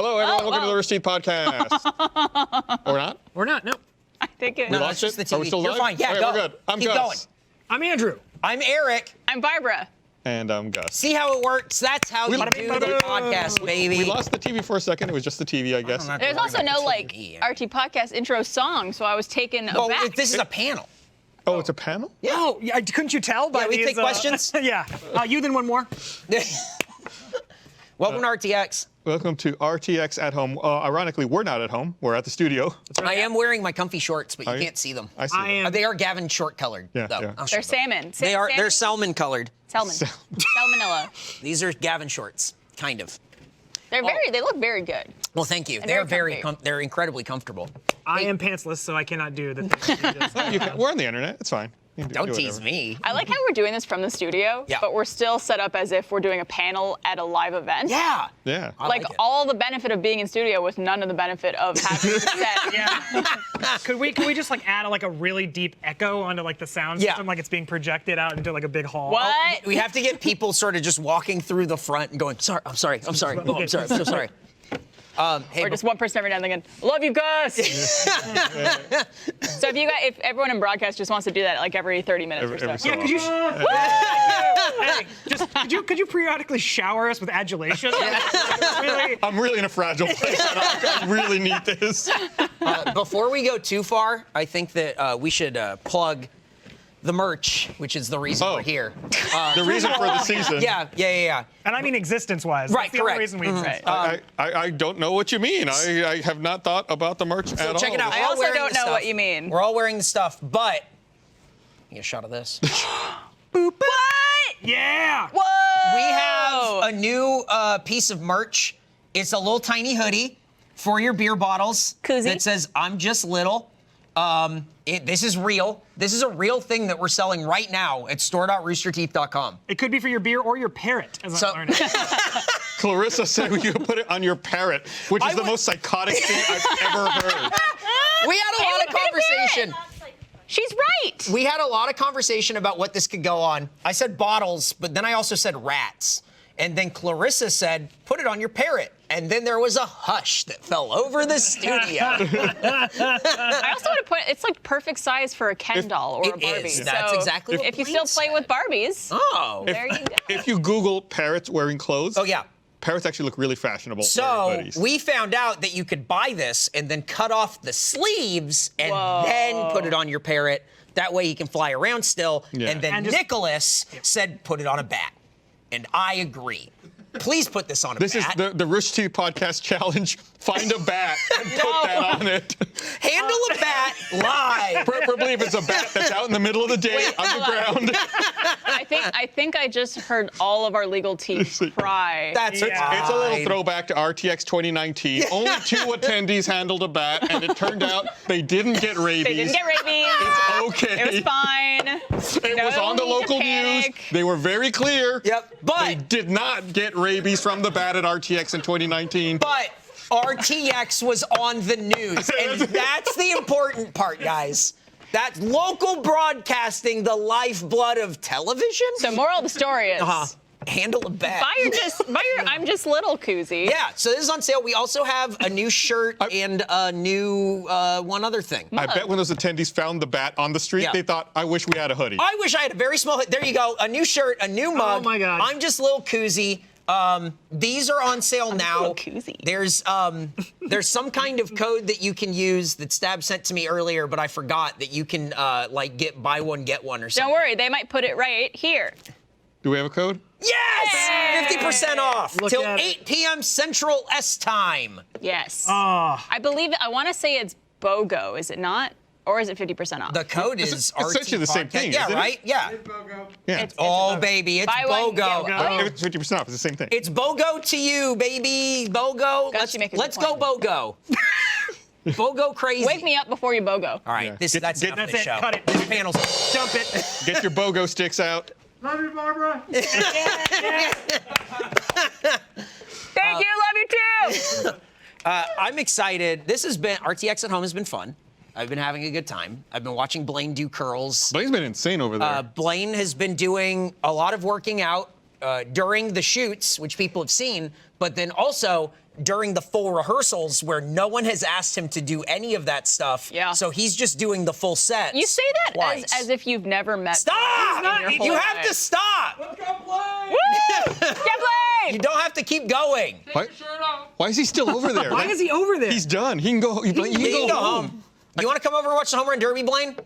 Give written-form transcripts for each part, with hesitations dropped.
Hello, everyone. Welcome to the Rooster Teeth podcast. Or not? We're not. No. I think it. We No, lost it's it? just the Are we TV. still You're live? fine. Yeah, Okay, go. we're good. I'm Keep Gus. going. I'm Andrew. I'm Eric. I'm Barbara. And I'm Gus. See how it works? That's how you do the podcast, baby. We lost the TV for a second. It was just the TV, I guess. There's also no RT podcast intro song, so I was taken aback. This is a panel. Oh, it's a panel? Yeah. Oh, yeah, couldn't you tell by Yeah, we these, take questions. Yeah. You then one more. Welcome to RTX. Welcome to RTX at home. Ironically, we're not at home. We're at the studio. I am wearing my comfy shorts, but you can't see them. I see them. am. They are Gavin short colored, Yeah, though. yeah. I'll show They're them. salmon. They're salmon colored. Salmon. Salmonella. These are Gavin shorts, kind of. They look very good. Well, thank you. And They're very they're incredibly comfortable. I am pantsless, so I cannot do the thing you just We're on the internet. It's fine. You can Don't do tease whatever. me. I like how we're doing this from the studio, Yeah. but we're still set up as if we're doing a panel at a live event. Yeah. Yeah. I Like like it. all the benefit of being in studio with none of the benefit of having it set. Yeah. Could we just like add a really deep echo onto like the sound Yeah. system, like it's being projected out into like a big hall? What? We have to get people sort of just walking through the front and going, sorry, I'm sorry. Oh, I'm sorry. I'm so sorry. Hey, Or just one person every now and then going, love you, Gus. So if everyone in broadcast just wants to do that like every 30 minutes Every or so. so Yeah, could you? Hey, could you periodically shower us with adulation? Really? I'm really in a fragile place. I really need this. before we go too far, I think that we should plug the merch, which is the reason Oh. we're here. The reason for the season. Yeah. And I mean existence-wise. Right, That's the only correct. reason we exist. I don't know what you mean. I have not thought about the merch at all. check it out. I We're all also wearing don't the know stuff. what you mean. We're all wearing the stuff, but get a shot of this. What? Yeah. Whoa! We have a new piece of merch. It's a little tiny hoodie for your beer bottles. Koozie. That says, I'm just little. This is real. This is a real thing that we're selling right now at store.roosterteeth.com. It could be for your beer or your parrot, as So- I'm learning. Clarissa said you could put it on your parrot, which is the would- most psychotic thing I've ever heard. We had a lot would of be a conversation. She's right. We had a lot of conversation about what this could go on. I said bottles, but then I also said rats. And then Clarissa said, put it on your parrot. And then there was a hush that fell over the studio. I also want to point, it's like perfect size for a Ken doll or a It Barbie. is. That's exactly what If you Queen still play with Barbies, Oh. there you go. If you Google parrots wearing clothes, Oh, yeah. parrots actually look really fashionable. So wearing hoodies. we found out that you could buy this and then cut off the sleeves and then put it on your parrot. That way he can fly around still. Yeah. And then And just- Nicholas said, put it on a bat. And I agree. Please put this on a This is bat. the Rooster Teeth podcast challenge. Find a bat and put that on it. Handle a bat live. Preferably if it's a bat that's out in the middle of the day on the ground. I think I just heard all of our legal teeth cry. That's Yeah. It's a little fine. throwback to RTX 2019. Only 2 attendees handled a bat, and it turned out they didn't get rabies. They didn't get rabies. It's okay. It was fine. It was on the local news. They were very clear. Yep, They but did not get rabies from the bat at RTX in 2019. RTX was on the news, and that's the important part, guys. That's local broadcasting, the lifeblood of television. So moral of the story is, Handle a bat. buy your I'm just little koozie. Yeah, so this is on sale. We also have a new shirt and a new one other thing. I bet when those attendees found the bat on the street, Yeah. they thought, I wish we had a hoodie. I wish I had a very small. There you go. A new shirt, a new mug. Oh my God. I'm just little koozie. These are on sale now. little koozie. There's some kind of code that you can use that Stab sent to me earlier, but I forgot that you can like get buy one get one or something. Don't worry, they might put it right here. Do we have a code? Yes, 50% off Look till at it. 8 p.m. Central S time. Yes. Oh. I want to say it's BOGO, is it not? Or is it 50% off? The code is essentially the same RT thing, Yeah, isn't it? right. Yeah. Yeah. It's Oh a- baby, it's Buy one, get BOGO. one. Oh, it's 50% off. It's the same thing. It's BOGO to you, baby. BOGO. Gus, you make a good Let's go point. BOGO. BOGO crazy. Wake me up before you BOGO. All right, Yeah. that's Get- enough That's of the it. show. Cut it. This panel's Dump it. Get your BOGO sticks out. Love you, Barbara. Thank you, love you too. I'm excited. This has been RTX at home has been fun. I've been having a good time. I've been watching Blaine do curls. Blaine's been insane over there. Blaine has been doing a lot of working out. during the shoots, which people have seen, but then also during the full rehearsals where no one has asked him to do any of that stuff. Yeah. So he's just doing the full set. You say that as if you've never met. Stop! in your whole You have to stop! Let's go play! Woo! Get played! You don't have to keep going. Why is he still over there? Why is he over there? He's done. He can go. He can go home. You want to come over and watch the home run derby, Blaine?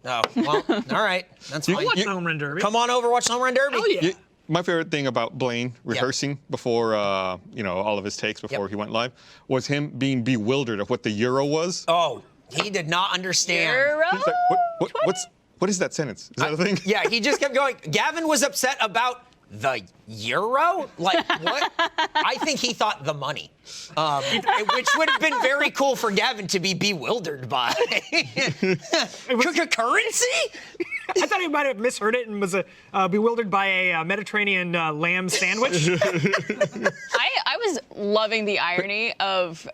No. Well, all right. That's fine. Watch the home run derby. Come on over, watch the home run derby. Hell yeah. My favorite thing about Blaine rehearsing before, all of his takes before he went live was him being bewildered of what the Euro was. Oh, he did not understand. Euro? He's like, what is that sentence? Is that a thing? Yeah, he just kept going. Gavin was upset about the Euro? Like, what? I think he thought the money, which would have been very cool for Gavin to be bewildered by. Currency? I thought he might have misheard it and was bewildered by a Mediterranean lamb sandwich. I was loving the irony of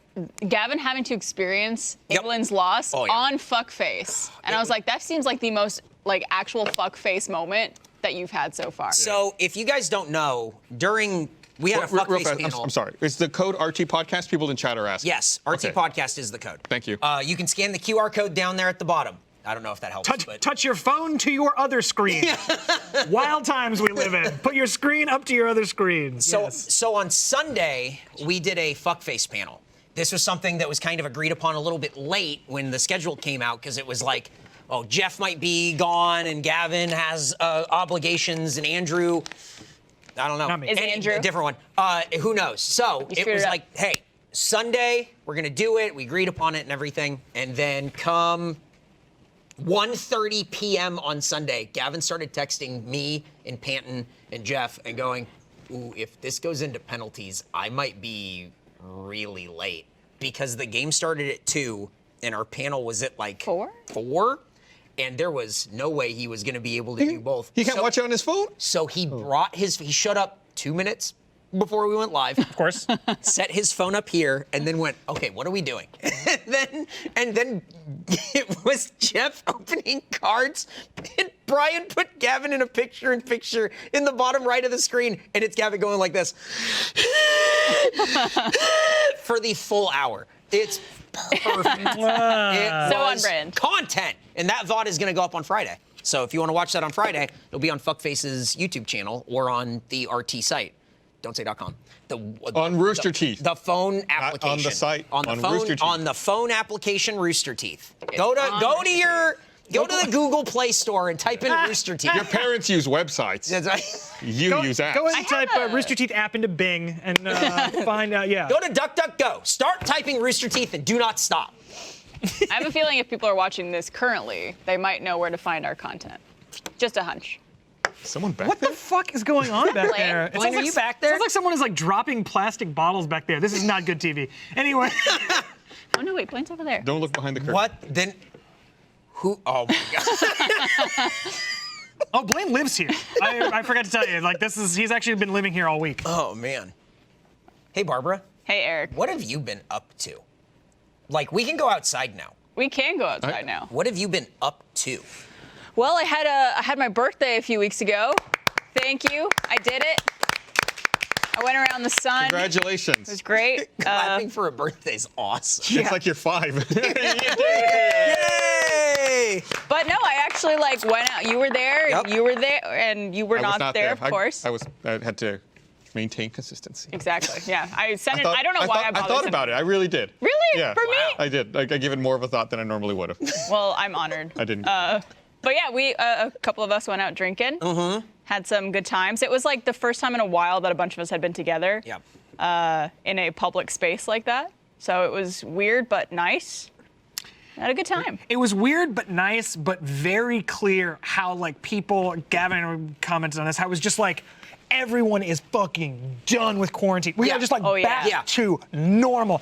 Gavin having to experience England's loss on fuckface. And I was like, that seems like the most actual fuckface moment that you've had so far. So if you guys don't know, we had a fuckface panel. I'm sorry. Is the code RT Podcast? People in chat are asking. Yes, RT Podcast is the code. Thank you. You can scan the QR code down there at the bottom. I don't know if that helps. Touch your phone to your other screen. Wild times we live in. Put your screen up to your other screen. So on Sunday, we did a fuckface panel. This was something that was kind of agreed upon a little bit late when the schedule came out because it was like, oh, Jeff might be gone and Gavin has obligations and Andrew, I don't know. Not me. Is Andrew? A different one. Who knows? So it was like, hey, Sunday, we're going to do it. We agreed upon it and everything. And then come 1:30 p.m. on Sunday, Gavin started texting me and Panton and Jeff and going, ooh, if this goes into penalties, I might be really late because the game started at 2 and our panel was at like 4? And there was no way he was going to be able to do both. He can't watch it on his phone? So he he shut up 2 minutes before we went live. Of course. Set his phone up here and then went, okay, what are we doing? and then it was Jeff opening cards. And Brian put Gavin in a picture-in-picture in the bottom right of the screen. And it's Gavin going like this for the full hour. It's perfect. It So on was brand. content. And that VOD is going to go up on Friday. So if you want to watch that on Friday, it'll be on Fuckface's YouTube channel or on the RT site. Don'tsay.com. On Rooster Teeth. The phone application. on the site. On the phone. Rooster Teeth. On the phone application, Rooster Teeth. Go to the Google Play Store and type in Rooster Teeth. Your parents use websites. That's right. You use apps. Go and type Rooster Teeth app into Bing and find out, Go to DuckDuckGo. Start typing Rooster Teeth and do not stop. I have a feeling if people are watching this currently, they might know where to find our content. Just a hunch. Someone back What there? the fuck is going on back there? It Blaine, sounds are you back there? Sounds like someone is dropping plastic bottles back there. This is not good TV. Anyway. Oh no, wait, Blaine's over there. Don't look behind the curtain. What? Then who? Oh my God. Oh, Blaine lives here. I forgot to tell you. He's actually been living here all week. Oh man. Hey Barbara. Hey, Eric. What have you been up to? We can go outside now. We can go outside now. What have you been up to? Well, I had my birthday a few weeks ago. Thank you. I did it. I went around the sun. Congratulations. It was great. Clapping for a birthday is awesome. It's like you're 5. Yay! But no, I actually went out. You were there. Yep. You were there, and you were I was not there, of course. I had to maintain consistency. Exactly. Yeah. I sent it. I don't know why I bothered. I thought about it. I really did. Really? Yeah. For me? I did. I gave it more of a thought than I normally would have. Well, I'm honored. I didn't. But yeah, we a couple of us went out drinking. Mm-hmm. Had some good times. It was the first time in a while that a bunch of us had been together. Yep. In a public space like that. So it was weird but nice. I had a good time. It was weird but nice, but very clear how people, Gavin commented on this, how it was just everyone is fucking done with quarantine. We are just back to normal.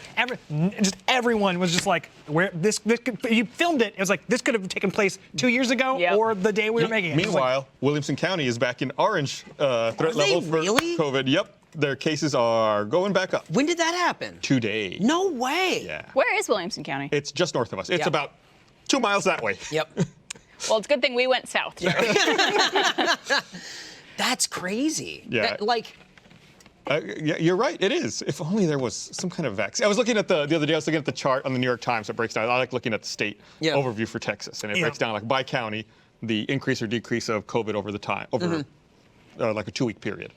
Everyone was just where this you filmed it. It was this could have taken place 2 years ago or the day we were making it. Meanwhile, Williamson County is back in orange threat level for COVID. Yep. Their cases are going back up. When did that happen? Today. No way. Yeah. Where is Williamson County? It's just north of us. It's about 2 miles that way. Yep. Well, it's a good thing we went south. That's crazy. Yeah. Yeah, you're right. It is. If only there was some kind of vaccine. I was looking at the other day. I was looking at the chart on the New York Times that breaks down. I like looking at the state overview for Texas, and it breaks down like by county the increase or decrease of COVID over like a 2-week period.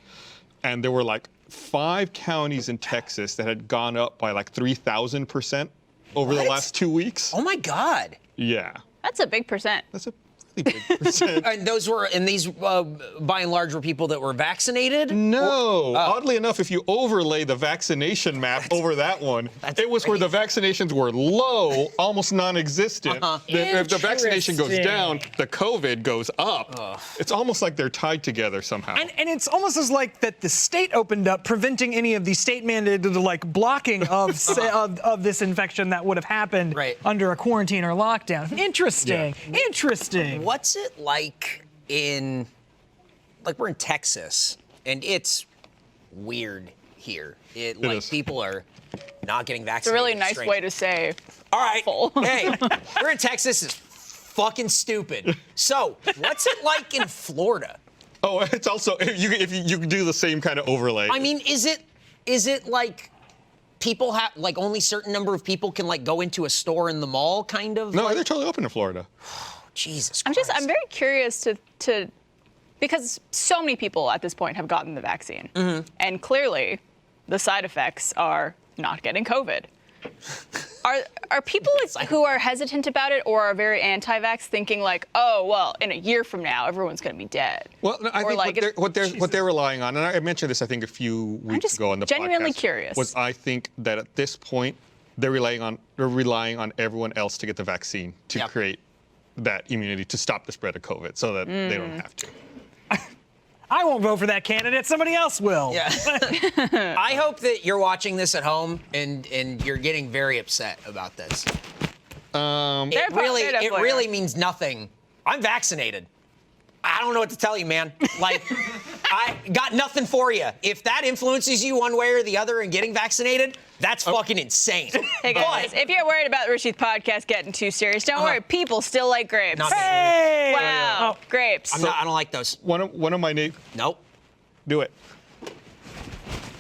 And there were like 5 counties in Texas that had gone up by like 3,000% over the last 2 weeks. Oh my God. Yeah. That's a big percent. That's a pretty big percent. And these, by and large, were people that were vaccinated? No. Oddly enough, if you overlay the vaccination map over that one, it was where the vaccinations were low, almost non-existent. If the vaccination goes down, the COVID goes up. It's almost like they're tied together somehow. And it's almost as like that the state opened up, preventing any of the state-mandated like blocking of this infection that would have happened under a quarantine or lockdown. Interesting. Yeah. Interesting. What's it like we're in Texas, and it's weird here. People are not getting vaccinated. It's a really nice way to say. All right, hey, we're in Texas. It's fucking stupid. So, what's it like in Florida? Oh, it's also if you do the same kind of overlay. I mean, is it like people have like only certain number of people can like go into a store in the mall, kind of? No, they're totally open in Florida. Jesus Christ. I'm very curious to because so many people at this point have gotten the vaccine. And clearly the side effects are not getting COVID. Are people who are hesitant about it or are very anti-vax thinking like, oh, well, in a year from now, everyone's going to be dead? Well, no, I think what they're relying on, and I mentioned this, I think, a few weeks ago on the podcast. I'm genuinely curious. Was I think that at this point, they're relying on everyone else to get the vaccine to create that immunity to stop the spread of COVID so that they don't have to. I won't vote for that candidate. Somebody else will. Yeah. I hope that you're watching this at home and you're getting very upset about this. It really means nothing. I'm vaccinated. I don't know what to tell you, man. Like, I got nothing for you. If that influences you one way or the other in getting vaccinated, that's fucking insane. Hey guys, if you're worried about the Rooster Teeth podcast getting too serious, don't worry. People still like grapes. Hey! Wow, grapes. I don't like those. One of my neighbors. Nope. Do it.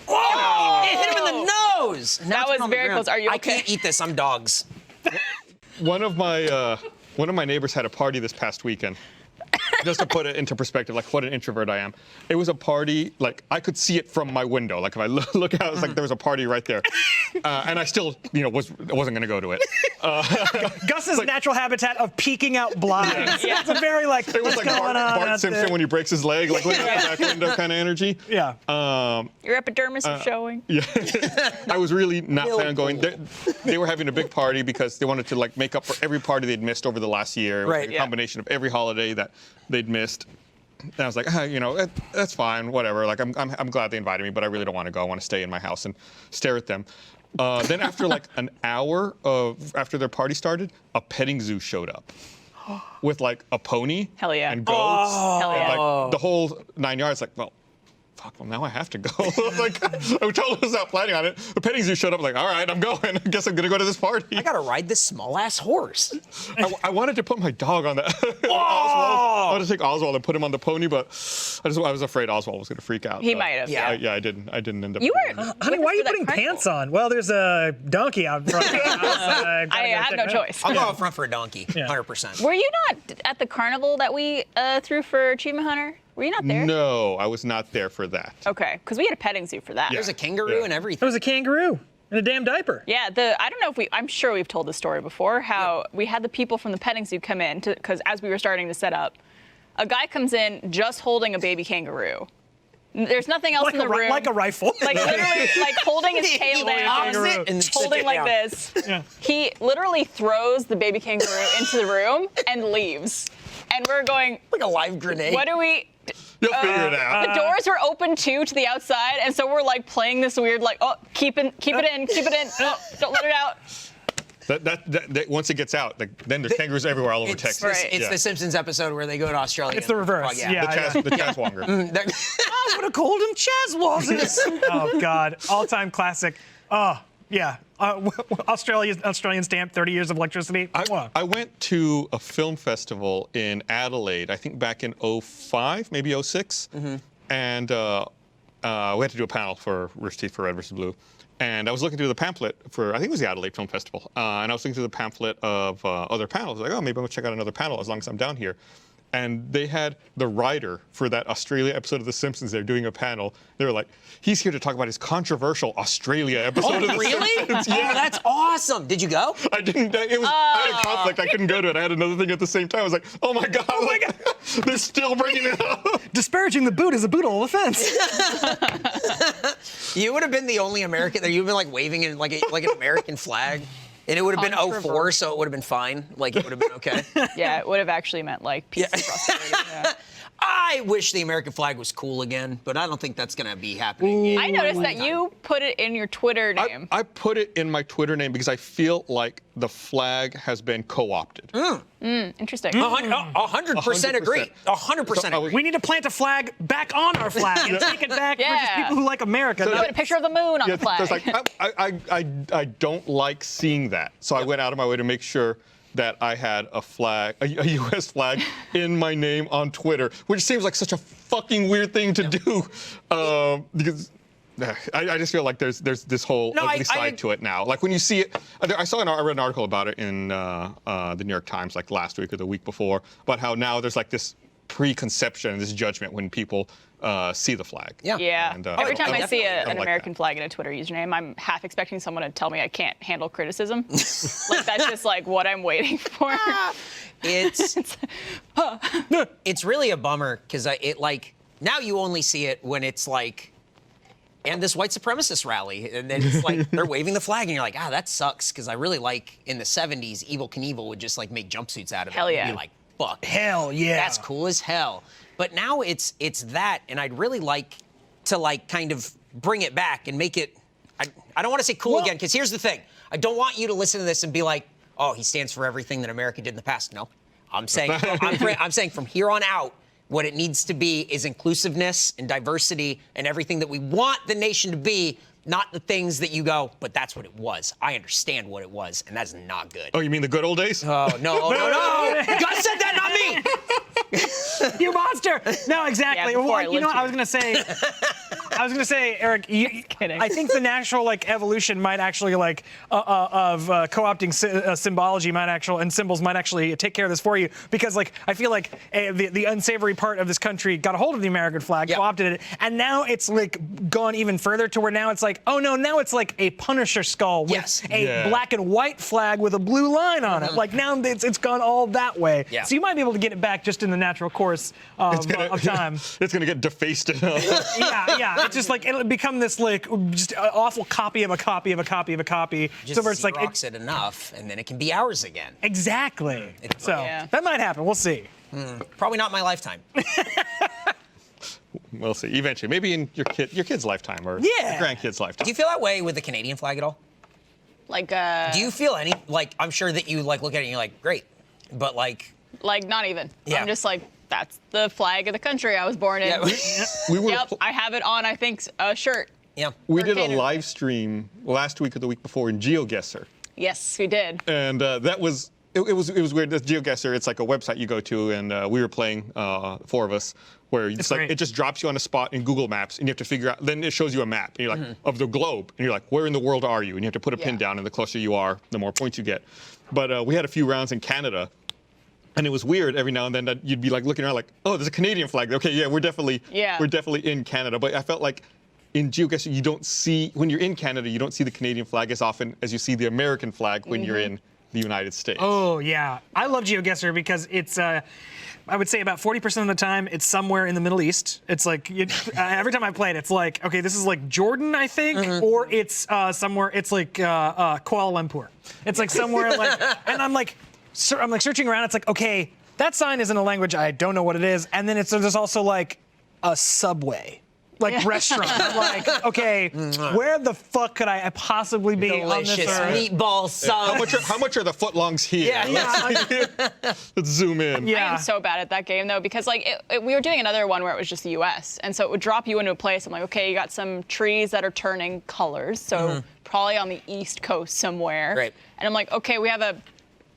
Oh! It hit him in the nose. That was very close. Are you okay? I can't eat this. I'm dogs. One of my neighbors had a party this past weekend. Just to put it into perspective, like what an introvert I am. It was a party, like I could see it from my window. Like if I look out, it's like there was a party right there. And I still, wasn't going to go to it. Gus's natural habitat of peeking out blinds. Yeah. It's a very it was like Bart Simpson when he breaks his leg, like looking out the back window kind of energy. Yeah. Your epidermis is showing. Yeah. I was really not planning on going. They were having a big party because they wanted to like make up for every party they'd missed over the last year. It was like a combination of every holiday that they'd missed. And I was like, that's fine, whatever. Like, I'm glad they invited me, but I really don't want to go. I want to stay in my house and stare at them. Then after like an hour after their party started, a petting zoo showed up with like a pony and goats. Hell yeah. Like the whole 9 yards. Like, well, now I have to go. Like, I totally was not planning on it. The petting zoo showed up, like, all right, I'm going. I guess I'm going to go to this party. I got to ride this small-ass horse. I wanted to put my dog on that. Oswald. I wanted to take Oswald and put him on the pony, but I was afraid Oswald was going to freak out. He might have. Yeah, I didn't end up. You were. Honey, why are you putting pants on? Well, there's a donkey out front. I have no choice. I'll go out front for a donkey, 100%. Were you not at the carnival that we threw for Achievement Hunter? Were you not there? No, I was not there for that. Okay, because we had a petting zoo for that. There's a kangaroo and everything. There was a kangaroo in a damn diaper. Yeah, I don't know if I'm sure we've told this story before, how we had the people from the petting zoo come in, because as we were starting to set up, a guy comes in just holding a baby kangaroo. There's nothing else in the room. Like a rifle. Like literally, like holding his tail down, holding like this. Yeah. He literally throws the baby kangaroo into the room and leaves. And we're going, like a live grenade. What do we... You'll figure it out. The doors were open too to the outside, and so we're like playing this weird like, oh, keep it in. Oh, don't let it out. That once it gets out, then there's kangaroos everywhere all over Texas. Right. It's the Simpsons episode where they go to Australia. It's the reverse. The Chazwonger. I would have called him Chazwalkers. Oh God, all-time classic. Oh yeah. Australian stamp, 30 years of electricity. I went to a film festival in Adelaide, I think back in 05, maybe 06. and we had to do a panel for Rooster Teeth for Red vs. Blue. And I was looking through the pamphlet for, I think it was the Adelaide Film Festival, and I was looking through the pamphlet of other panels. Like, oh, maybe I'm gonna check out another panel as long as I'm down here. And they had the writer for that Australia episode of The Simpsons there doing a panel. They were like, he's here to talk about his controversial Australia episode of The Simpsons. Yeah, that's awesome. Did you go? I didn't. I had a conflict. I couldn't go to it. I had another thing at the same time. I was like, oh my God. Oh my God. They're still bringing it up. Disparaging the boot is a brutal offense. You would have been the only American there. You'd been like waving in like an American flag. And it would have been 04, so it would have been fine. Like, it would have been okay. Yeah, it would have actually meant, like, peace and prosperity. Yeah. I wish the American flag was cool again, but I don't think that's going to be happening. I noticed that you put it in your Twitter name. I put it in my Twitter name because I feel like the flag has been co-opted. Interesting. 100% agree. 100% agree. We need to plant a flag back on our flag and take it back for just people who like America. So put a picture of the moon on the flag. So it's like, I don't like seeing that. So I went out of my way to make sure that I had a flag, a U.S. flag in my name on Twitter, which seems like such a fucking weird thing to do, because I just feel like there's this whole ugly side to it now. Like when you see it, I read an article about it in the New York Times like last week or the week before about how now there's like this preconception, this judgment when people see the flag. Yeah. And, every time I see an like American flag in a Twitter username, I'm half expecting someone to tell me I can't handle criticism. Like that's just like what I'm waiting for. It's really a bummer because now you only see it when it's like, and this white supremacist rally, and then it's like they're waving the flag, and you're like, that sucks because I really like in the 70s, Evel Knievel would just like make jumpsuits out of it. Hell yeah. And be like, fuck. Hell yeah. That's cool as hell. But now it's that, and I'd really like to like kind of bring it back and make it. I don't want to say cool again, because here's the thing: I don't want you to listen to this and be like, "Oh, he stands for everything that America did in the past." No, I'm saying I'm saying from here on out, what it needs to be is inclusiveness and diversity and everything that we want the nation to be. Not the things that you go, but that's what it was. I understand what it was, and that's not good. Oh, you mean the good old days? Oh, no. God said that, not me. You monster! No, exactly. Yeah, well, you know what I was gonna say? Eric. I think the natural like evolution might actually like of co-opting symbology might actually and symbols might actually take care of this for you, because like I feel like the unsavory part of this country got a hold of the American flag, co-opted it, and now it's like gone even further to where now it's like, oh no, now it's like a Punisher skull with a black and white flag with a blue line on it. Like now it's gone all that way. Yeah. So you might be able to get it back just in the natural course of time. It's gonna get defaced. Yeah. It's just like it'll become this like just awful copy of a copy of a copy of a copy. Just so where it's like Xerox it enough, and then it can be ours again. Exactly. So that might happen. We'll see. Probably not my lifetime. We'll see. Eventually, maybe in your kid's lifetime or your grandkid's lifetime. Do you feel that way with the Canadian flag at all? Like, do you feel any like? I'm sure that you like look at it and you're like, great, but like not even. Yeah. I'm just like, that's the flag of the country I was born in. Yeah. I have it on, I think, a shirt. Yeah. We did a live stream last week or the week before in GeoGuessr. Yes, we did. And that was it was weird. This GeoGuessr, it's like a website you go to, and we were playing, four of us, where it's like it just drops you on a spot in Google Maps, and you have to figure out. Then it shows you a map, and you're like of the globe, and you're like, where in the world are you? And you have to put a pin down, and the closer you are, the more points you get. But we had a few rounds in Canada. And it was weird every now and then that you'd be like looking around like, oh, there's a Canadian flag. Okay, yeah, we're definitely in Canada. But I felt like in GeoGuessr, you don't see, when you're in Canada, you don't see the Canadian flag as often as you see the American flag when you're in the United States. Oh, yeah. I love GeoGuessr because it's, I would say about 40% of the time, it's somewhere in the Middle East. It's like, every time I play it, it's like, okay, this is like Jordan, I think, or it's somewhere, it's like Kuala Lumpur. It's like somewhere like, and I'm like searching around, it's like, okay, that sign is in a language I don't know what it is, and then there's also like a Subway. Like restaurant. I'm like, okay, where the fuck could I possibly be on this earth? Meatball sub. How much are the footlongs here? Let's zoom in. I am so bad at that game though, because like we were doing another one where it was just the U.S. and so it would drop you into a place. I'm like, okay, you got some trees that are turning colors, so probably on the East Coast somewhere. Right. And I'm like, okay, we have a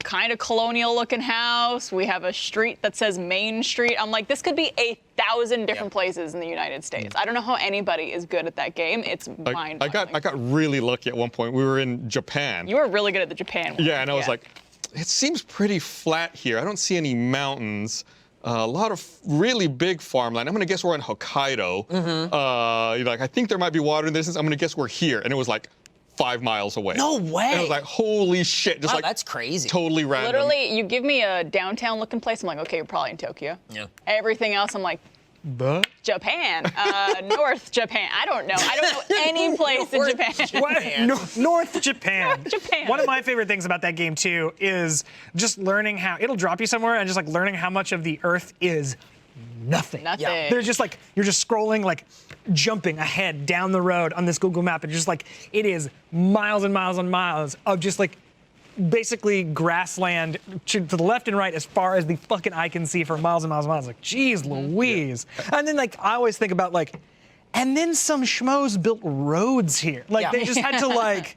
kind of colonial looking house. We have a street that says Main Street. I'm like, this could be 1,000 different places in the United States. I don't know how anybody is good at that game. It's mind-boggling. I got really lucky at one point. We were in Japan. You were really good at the Japan one. Yeah, and I was like, it seems pretty flat here. I don't see any mountains. A lot of really big farmland. I'm gonna guess we're in Hokkaido. Like, I think there might be water in this. I'm gonna guess we're here. And it was like 5 miles away. No way. And I was like, holy shit. Just Wow, like, that's crazy. Totally random. Literally, you give me a downtown looking place, I'm like, okay, you're probably in Tokyo. Yeah. Everything else, I'm like, Japan, North Japan. I don't know any place in Japan. North Japan. Japan. One of my favorite things about that game too is just learning how it'll drop you somewhere and just like learning how much of the Earth is nothing. Nothing. Yeah. There's just like you're just scrolling, like jumping ahead down the road on this Google map, and just like it is miles and miles and miles of just like basically grassland to the left and right as far as the fucking eye can see for miles and miles and miles. Like, geez Louise. Yeah. And then like I always think about like, and then some schmoes built roads here. Like they just had to like,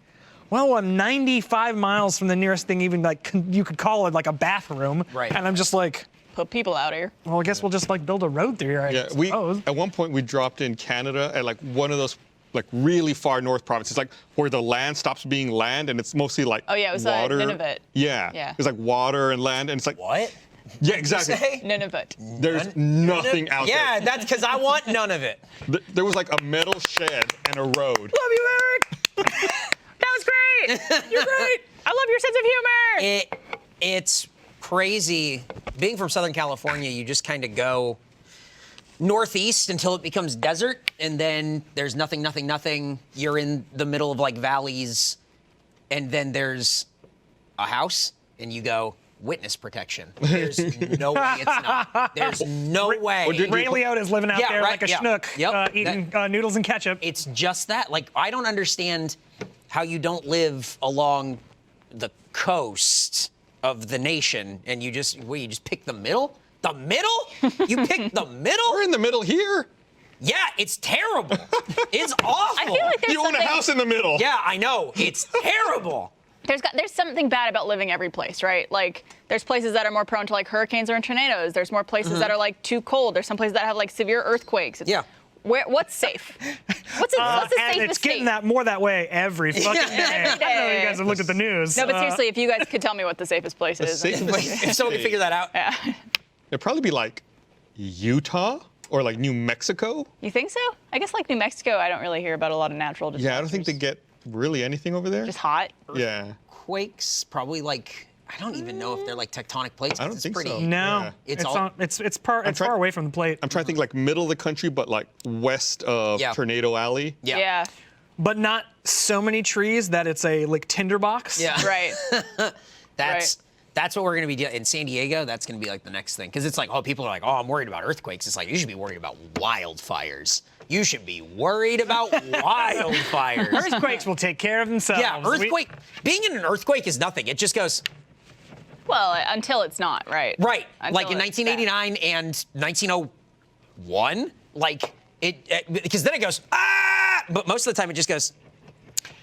well, I'm 95 miles from the nearest thing, even like you could call it like a bathroom. Right. And I'm just like, Put people out here. well, I guess we'll just like build a road through here. I suppose. At one point we dropped in Canada at like one of those like really far north provinces, like where the land stops being land and it's mostly like Oh yeah, it was water. Nunavut. Yeah. It's like water and land, and it's like What? Yeah, exactly. Nunavut. There's nothing out Yeah, there. that's because I want none of it. There was like a metal shed and a road. Love you, Eric. That was great. You're great. I love your sense of humor. It's crazy. Being from Southern California, you just kind of go northeast until it becomes desert, and then there's nothing, nothing, nothing. You're in the middle of like valleys, and then there's a house, and you go, witness protection. There's no way it's not. There's no way. Ray Liotta's living out there like a schnook, eating noodles and ketchup. It's just that. Like, I don't understand how you don't live along the coast of the nation, and you just pick the middle? The middle? You pick the middle? We're in the middle here. Yeah, it's terrible. It's awful. I feel like there's You own a something- house in the middle. Yeah, I know. It's terrible. There's something bad about living every place, right? Like, there's places that are more prone to like hurricanes or tornadoes. There's more places that are like too cold. There's some places that have like severe earthquakes. What's safe? What's the and safest it's getting state? more that way every fucking day. every I don't know if you guys have looked at the news. No, but seriously, if you guys could tell me what the safest place is. If someone can figure that out. Yeah. It'd probably be like Utah or like New Mexico. You think so? I guess like New Mexico, I don't really hear about a lot of natural disasters. Yeah, I don't think they get really anything over there. Just hot. Yeah. Quakes, probably like, I don't even know if they're like tectonic plates. I don't think so. No, Yeah. it's far away from the plate. I'm trying to think like middle of the country, but like west of Tornado Alley. Yeah. But not so many trees that it's a like tinderbox. Yeah. Right. That's what we're going to be doing in San Diego. That's going to be like the next thing. Because it's like, oh, people are like, oh, I'm worried about earthquakes. It's like, you should be worried about wildfires. You should be worried about wildfires. Earthquakes will take care of themselves. Yeah, earthquake. Being in an earthquake is nothing. It just goes. Well, until it's not, right? Right. Until Like in it's 1989 and 1901. Like, because then it goes, ah! But most of the time it just goes.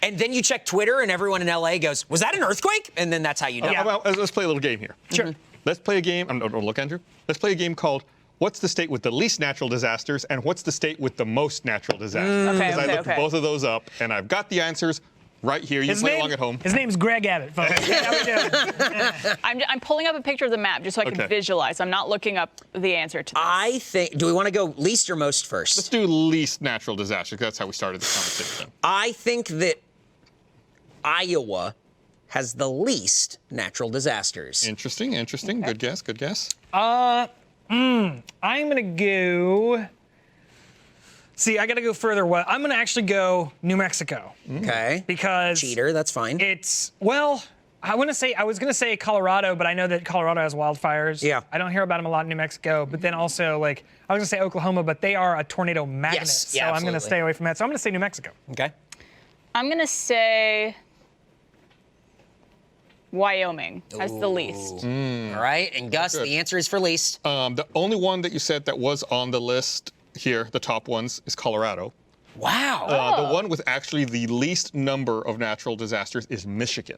And then you check Twitter and everyone in LA goes, was that an earthquake? And then that's how you know. How about, let's play a little game here. Sure. Let's play a game. Don't look, Andrew. Let's play a game called What's the state with the least natural disasters and what's the state with the most natural disasters? Okay, Because I looked both of those up and I've got the answers right here. You can play along at home. His name's Greg Abbott, folks. How we doing? I'm pulling up a picture of the map just so I can visualize. I'm not looking up the answer to this. I think, do we want to go least or most first? Let's do least natural disasters. That's how we started this conversation. I think that Iowa has the least natural disasters. Interesting. Okay. Good guess. I'm gonna go. See, I gotta go further. I'm gonna actually go New Mexico. Okay. Because Cheater, that's fine. it's I was gonna say Colorado, but I know that Colorado has wildfires. Yeah. I don't hear about them a lot in New Mexico. But then also like I was gonna say Oklahoma, but they are a tornado magnet. Yes. So Yeah, I'm gonna absolutely. stay away from that. So I'm gonna say New Mexico. Okay. I'm going to say Wyoming has the least. All right. And Gus, Good. the answer is for least. The only one that you said that was on the list here, the top ones, is Colorado. Wow. The one with actually the least number of natural disasters is Michigan.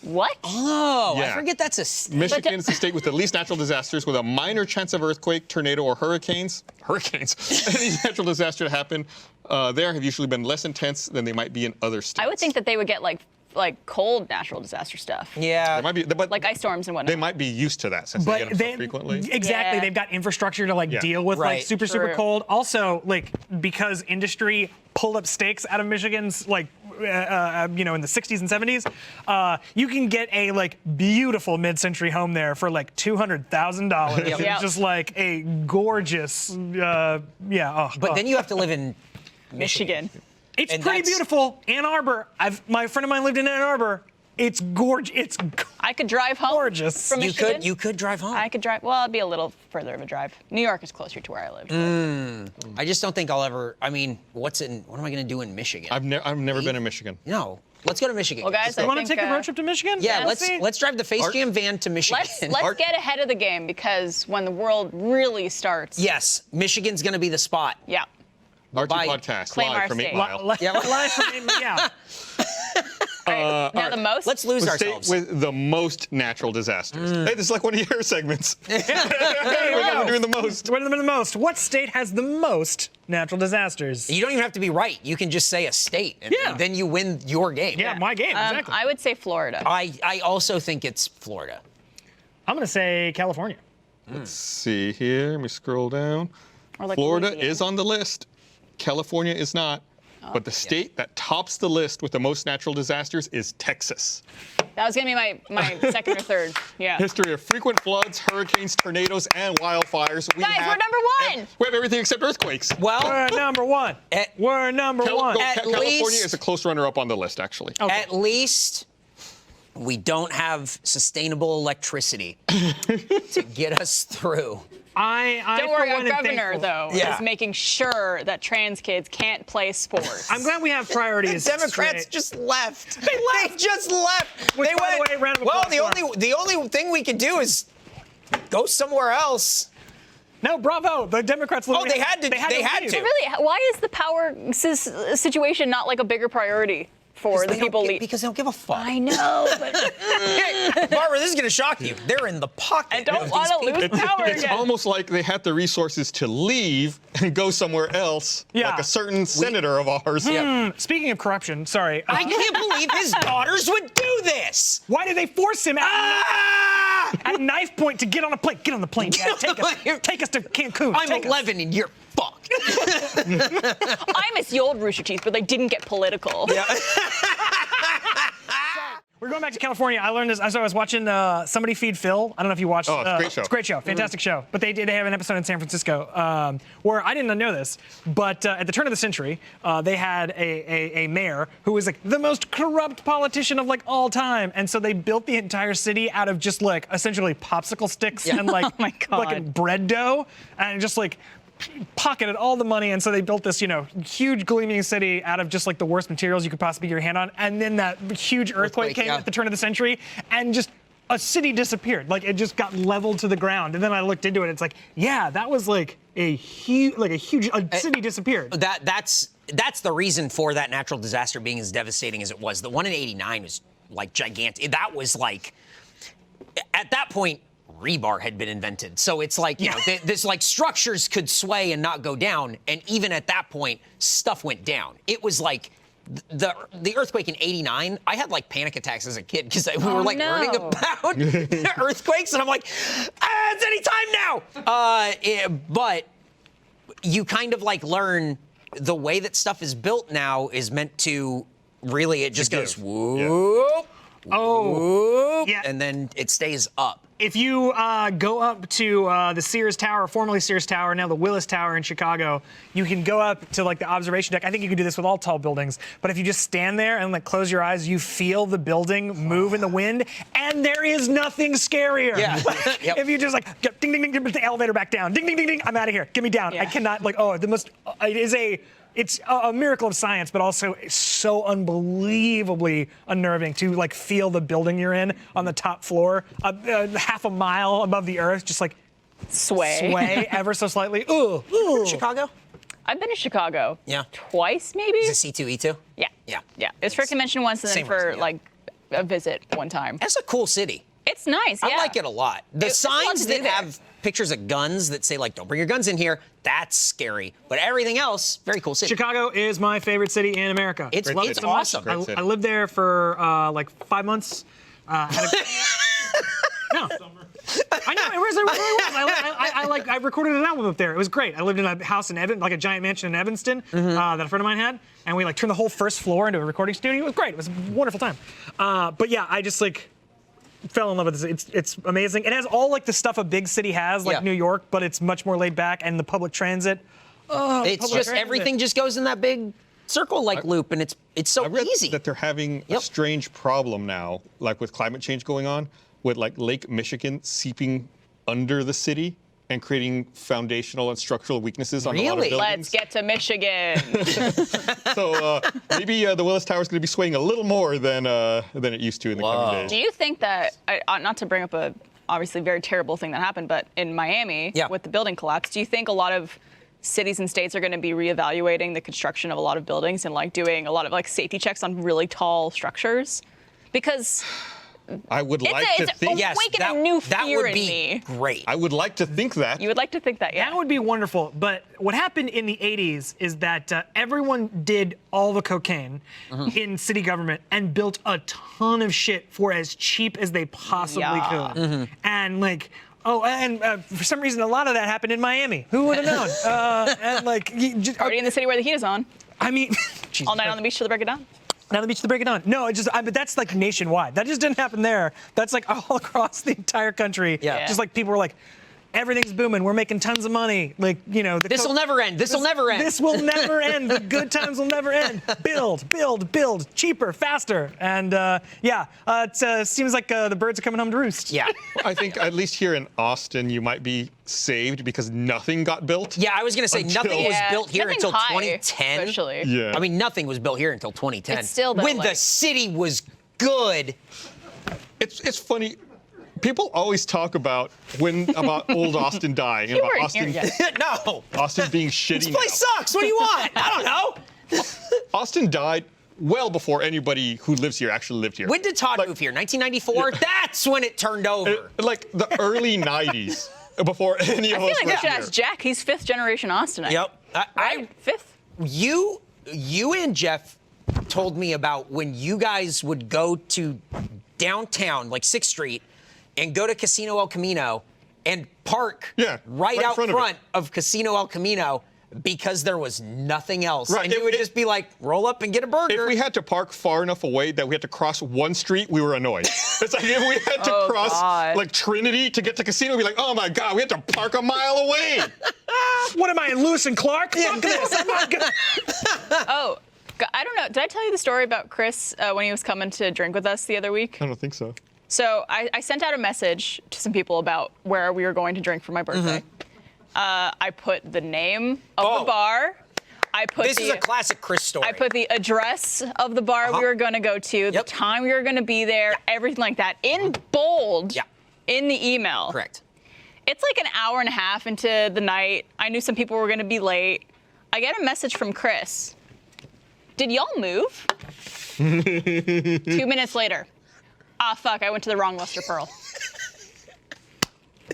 What? Oh, Yeah. I forget that's a state. Michigan is the state with the least natural disasters, with a minor chance of earthquake, tornado, or hurricanes. Any natural disaster to happen there have usually been less intense than they might be in other states. I would think that they would get like cold natural disaster stuff. Yeah. There might be, but Like ice storms and whatnot. they might be used to that since they get them so frequently. Exactly. Yeah. They've got infrastructure to deal with Right. super True. cold. Also, because industry pulled up stakes out of Michigan's in the 60s and 70s, you can get a beautiful mid-century home there for $200,000. Yep. It's just a gorgeous, But then you have to live in Michigan. It's and pretty that's- beautiful. Ann Arbor. My friend of mine lived in Ann Arbor. It's gorgeous. It's I could drive home. gorgeous. From Michigan. you could drive home. I could drive. Well, it'd be a little further of a drive. New York is closer to where I live. I just don't think I'll ever. I mean, what am I going to do in Michigan? I've never been in Michigan. No. Let's go to Michigan. Well, guys, You I want to think, take a road trip to Michigan? yeah, Let's let's drive the Face Jam van to Michigan. let's get ahead of the game because when the world really starts. Yes, Michigan's going to be the spot. Yeah. RT Bye. Podcast Claim live our from 8 state. Mile. Yeah. Live from yeah. Now the most. Let's lose The state ourselves. with the most natural disasters. Hey, this is like one of your segments. There you We're go. doing the most. What are the most? What state has the most natural disasters? You don't even have to be right. You can just say a state, and Yeah. then you win your game. Yeah, my game, exactly. I would say Florida. I also think it's Florida. I'm going to say California. Let's see here. Let me scroll down. Or like Florida Louisiana. is on the list. California is not. But the state that tops the list with the most natural disasters is Texas. That was gonna be my second or third. Yeah. History of frequent floods, hurricanes, tornadoes, and wildfires. Guys, we're number one. We have everything except earthquakes. Well, We're number one. We're number one. California least- is a close runner-up on the list, actually. at least we don't have sustainable electricity to get us through. I Don't for worry, our one, am governor, thankful. though, Yeah. is making sure that trans kids can't play sports. I'm glad we have priorities. Democrats straight. just left. They just left. Which, they by the went. way, round of Well, applause for the only thing we could do is go somewhere else. No, bravo. The Democrats. Oh, they had to- they had leave. to. Really, why is the power situation not like a bigger priority for the They don't people? gi- because they don't give a fuck. I know, but Barbara, this is going to shock you. They're in the pocket. I don't of want these to lose people. power It's again. almost like they had the resources to leave and go somewhere else, Yeah. like a certain senator of ours. Speaking of corruption, sorry. I can't believe his daughters would do this. Why did they force him at knife point to get on a plane? Get on the plane, Dad. Take us to Cancun. I'm Take us. 11 and you're fucked. I miss the old Rooster Teeth, but they didn't get political. We're going back to California. I learned this as I was watching Somebody Feed Phil. I don't know if you watched. Oh, it's a great show. It's a great show, fantastic show. But they have an episode in San Francisco where I didn't know this, but at the turn of the century, they had a mayor who was like the most corrupt politician of like all time, and so they built the entire city out of just like essentially popsicle sticks and like Oh my God. like bread dough, and just like pocketed all the money, and so they built this, huge gleaming city out of just like the worst materials you could possibly get your hand on. And then that huge earthquake came yeah. at the turn of the century, and just a city disappeared. Like it just got leveled to the ground. And then I looked into it. It's like, yeah, that was like a huge city disappeared. That's the reason for that natural disaster being as devastating as it was. The one in '89 was like gigantic. That was like, at that point, rebar had been invented. So it's like, this like structures could sway and not go down. And even at that point, stuff went down. It was like the earthquake in '89. I had like panic attacks as a kid because we were like learning about earthquakes, and I'm like, it's any time now. But you kind of like learn the way that stuff is built now is meant to really, it just goes whoop, whoop, yeah. and then it stays up. If you go up to the Sears Tower, formerly Sears Tower, now the Willis Tower in Chicago, you can go up to like the observation deck. I think you can do this with all tall buildings, but if you just stand there and like close your eyes, you feel the building move in the wind, and there is nothing scarier. Yeah. Like, Yep. If you just like ding ding ding, put the elevator back down, ding ding ding ding, I'm out of here, get me down. Yeah. I cannot It's a miracle of science, but also so unbelievably unnerving to like feel the building you're in on the top floor, half a mile above the earth, just like sway ever so slightly. Ooh, ooh. Chicago? I've been to Chicago. Yeah. Twice, maybe. Is it C2E2? Yeah. Yeah. Yeah. It's for convention once, and then Same for reason, yeah. like a visit one time. That's a cool city. It's nice. Yeah. I like it a lot. The signs that have pictures of guns that say like, "Don't bring your guns in here," that's scary. But everything else, very cool city. Chicago is my favorite city in America. It's awesome. I lived there for like 5 months. No. I know, it really was. I recorded an album up there. It was great. I lived in a house in like a giant mansion in Evanston that a friend of mine had, and we like turned the whole first floor into a recording studio. It was great. It was a wonderful time. But yeah, I just like fell in love with this. It's amazing. It has all like the stuff a big city has, like New York, but it's much more laid back, and the public transit. It's just everything just goes in that big circle-like loop, and it's so easy. That they're having a strange problem now, like with climate change going on, with like Lake Michigan seeping under the city and creating foundational and structural weaknesses on a lot of buildings. Let's get to Michigan. So maybe the Willis Tower is going to be swaying a little more than it used to in the coming days. Do you think that, not to bring up a obviously very terrible thing that happened, but in Miami with the building collapse, do you think a lot of cities and states are going to be reevaluating the construction of a lot of buildings and like doing a lot of like safety checks on really tall structures? Because I would like to think a new fear in me. Great. I would like to think that. You would like to think that, yeah. That would be wonderful. But what happened in the 80s is that everyone did all the cocaine in city government and built a ton of shit for as cheap as they possibly could. And like, for some reason, a lot of that happened in Miami. Who would have known? And like, party in the city where the heat is on. I mean, all night on the beach till the break of dawn. Now the beach to break it down. No, but that's like nationwide. That just didn't happen there. That's like all across the entire country. Yeah. Just like people were like, everything's booming. We're making tons of money. Like, you know. This will never end. This will never end. This will never end. The good times will never end. Build, build, build. Cheaper, faster. And it seems like the birds are coming home to roost. Yeah. I think at least here in Austin, you might be saved because nothing got built. Yeah, I was going to say nothing was built here until 2010. Especially. Yeah. I mean, nothing was built here until 2010. It's still when the city was good. It's funny. People always talk about old Austin dying. You about weren't Austin, here yet. No. Austin being shitty. This place sucks. What do you want? I don't know. Austin died well before anybody who lives here actually lived here. When did Todd move here? 1994? That's when it turned over. Like the early 90s, before any of us I feel like we lived should here. ask Jack. He's 5th generation Austinite. Yep. Right? 5th? You and Jeff told me about when you guys would go to downtown, like 6th Street, and go to Casino El Camino and park right out front of Casino El Camino because there was nothing else. Right. And you would just be like, roll up and get a burger. If we had to park far enough away that we had to cross one street, we were annoyed. It's like if we had to cross like Trinity to get to Casino, we'd be like, oh my God, we had to park a mile away. What am I, in Lewis and Clark? Fuck this. I'm not gonna... I don't know. Did I tell you the story about Chris when he was coming to drink with us the other week? I don't think so. So I sent out a message to some people about where we were going to drink for my birthday. I put the name of the bar. This is a classic Chris story. I put the address of the bar we were going to go to, the time we were going to be there, everything like that, in bold in the email. Correct. It's like an hour and a half into the night. I knew some people were going to be late. I get a message from Chris. Did y'all move? 2 minutes later. Ah, fuck, I went to the wrong Luster Pearl.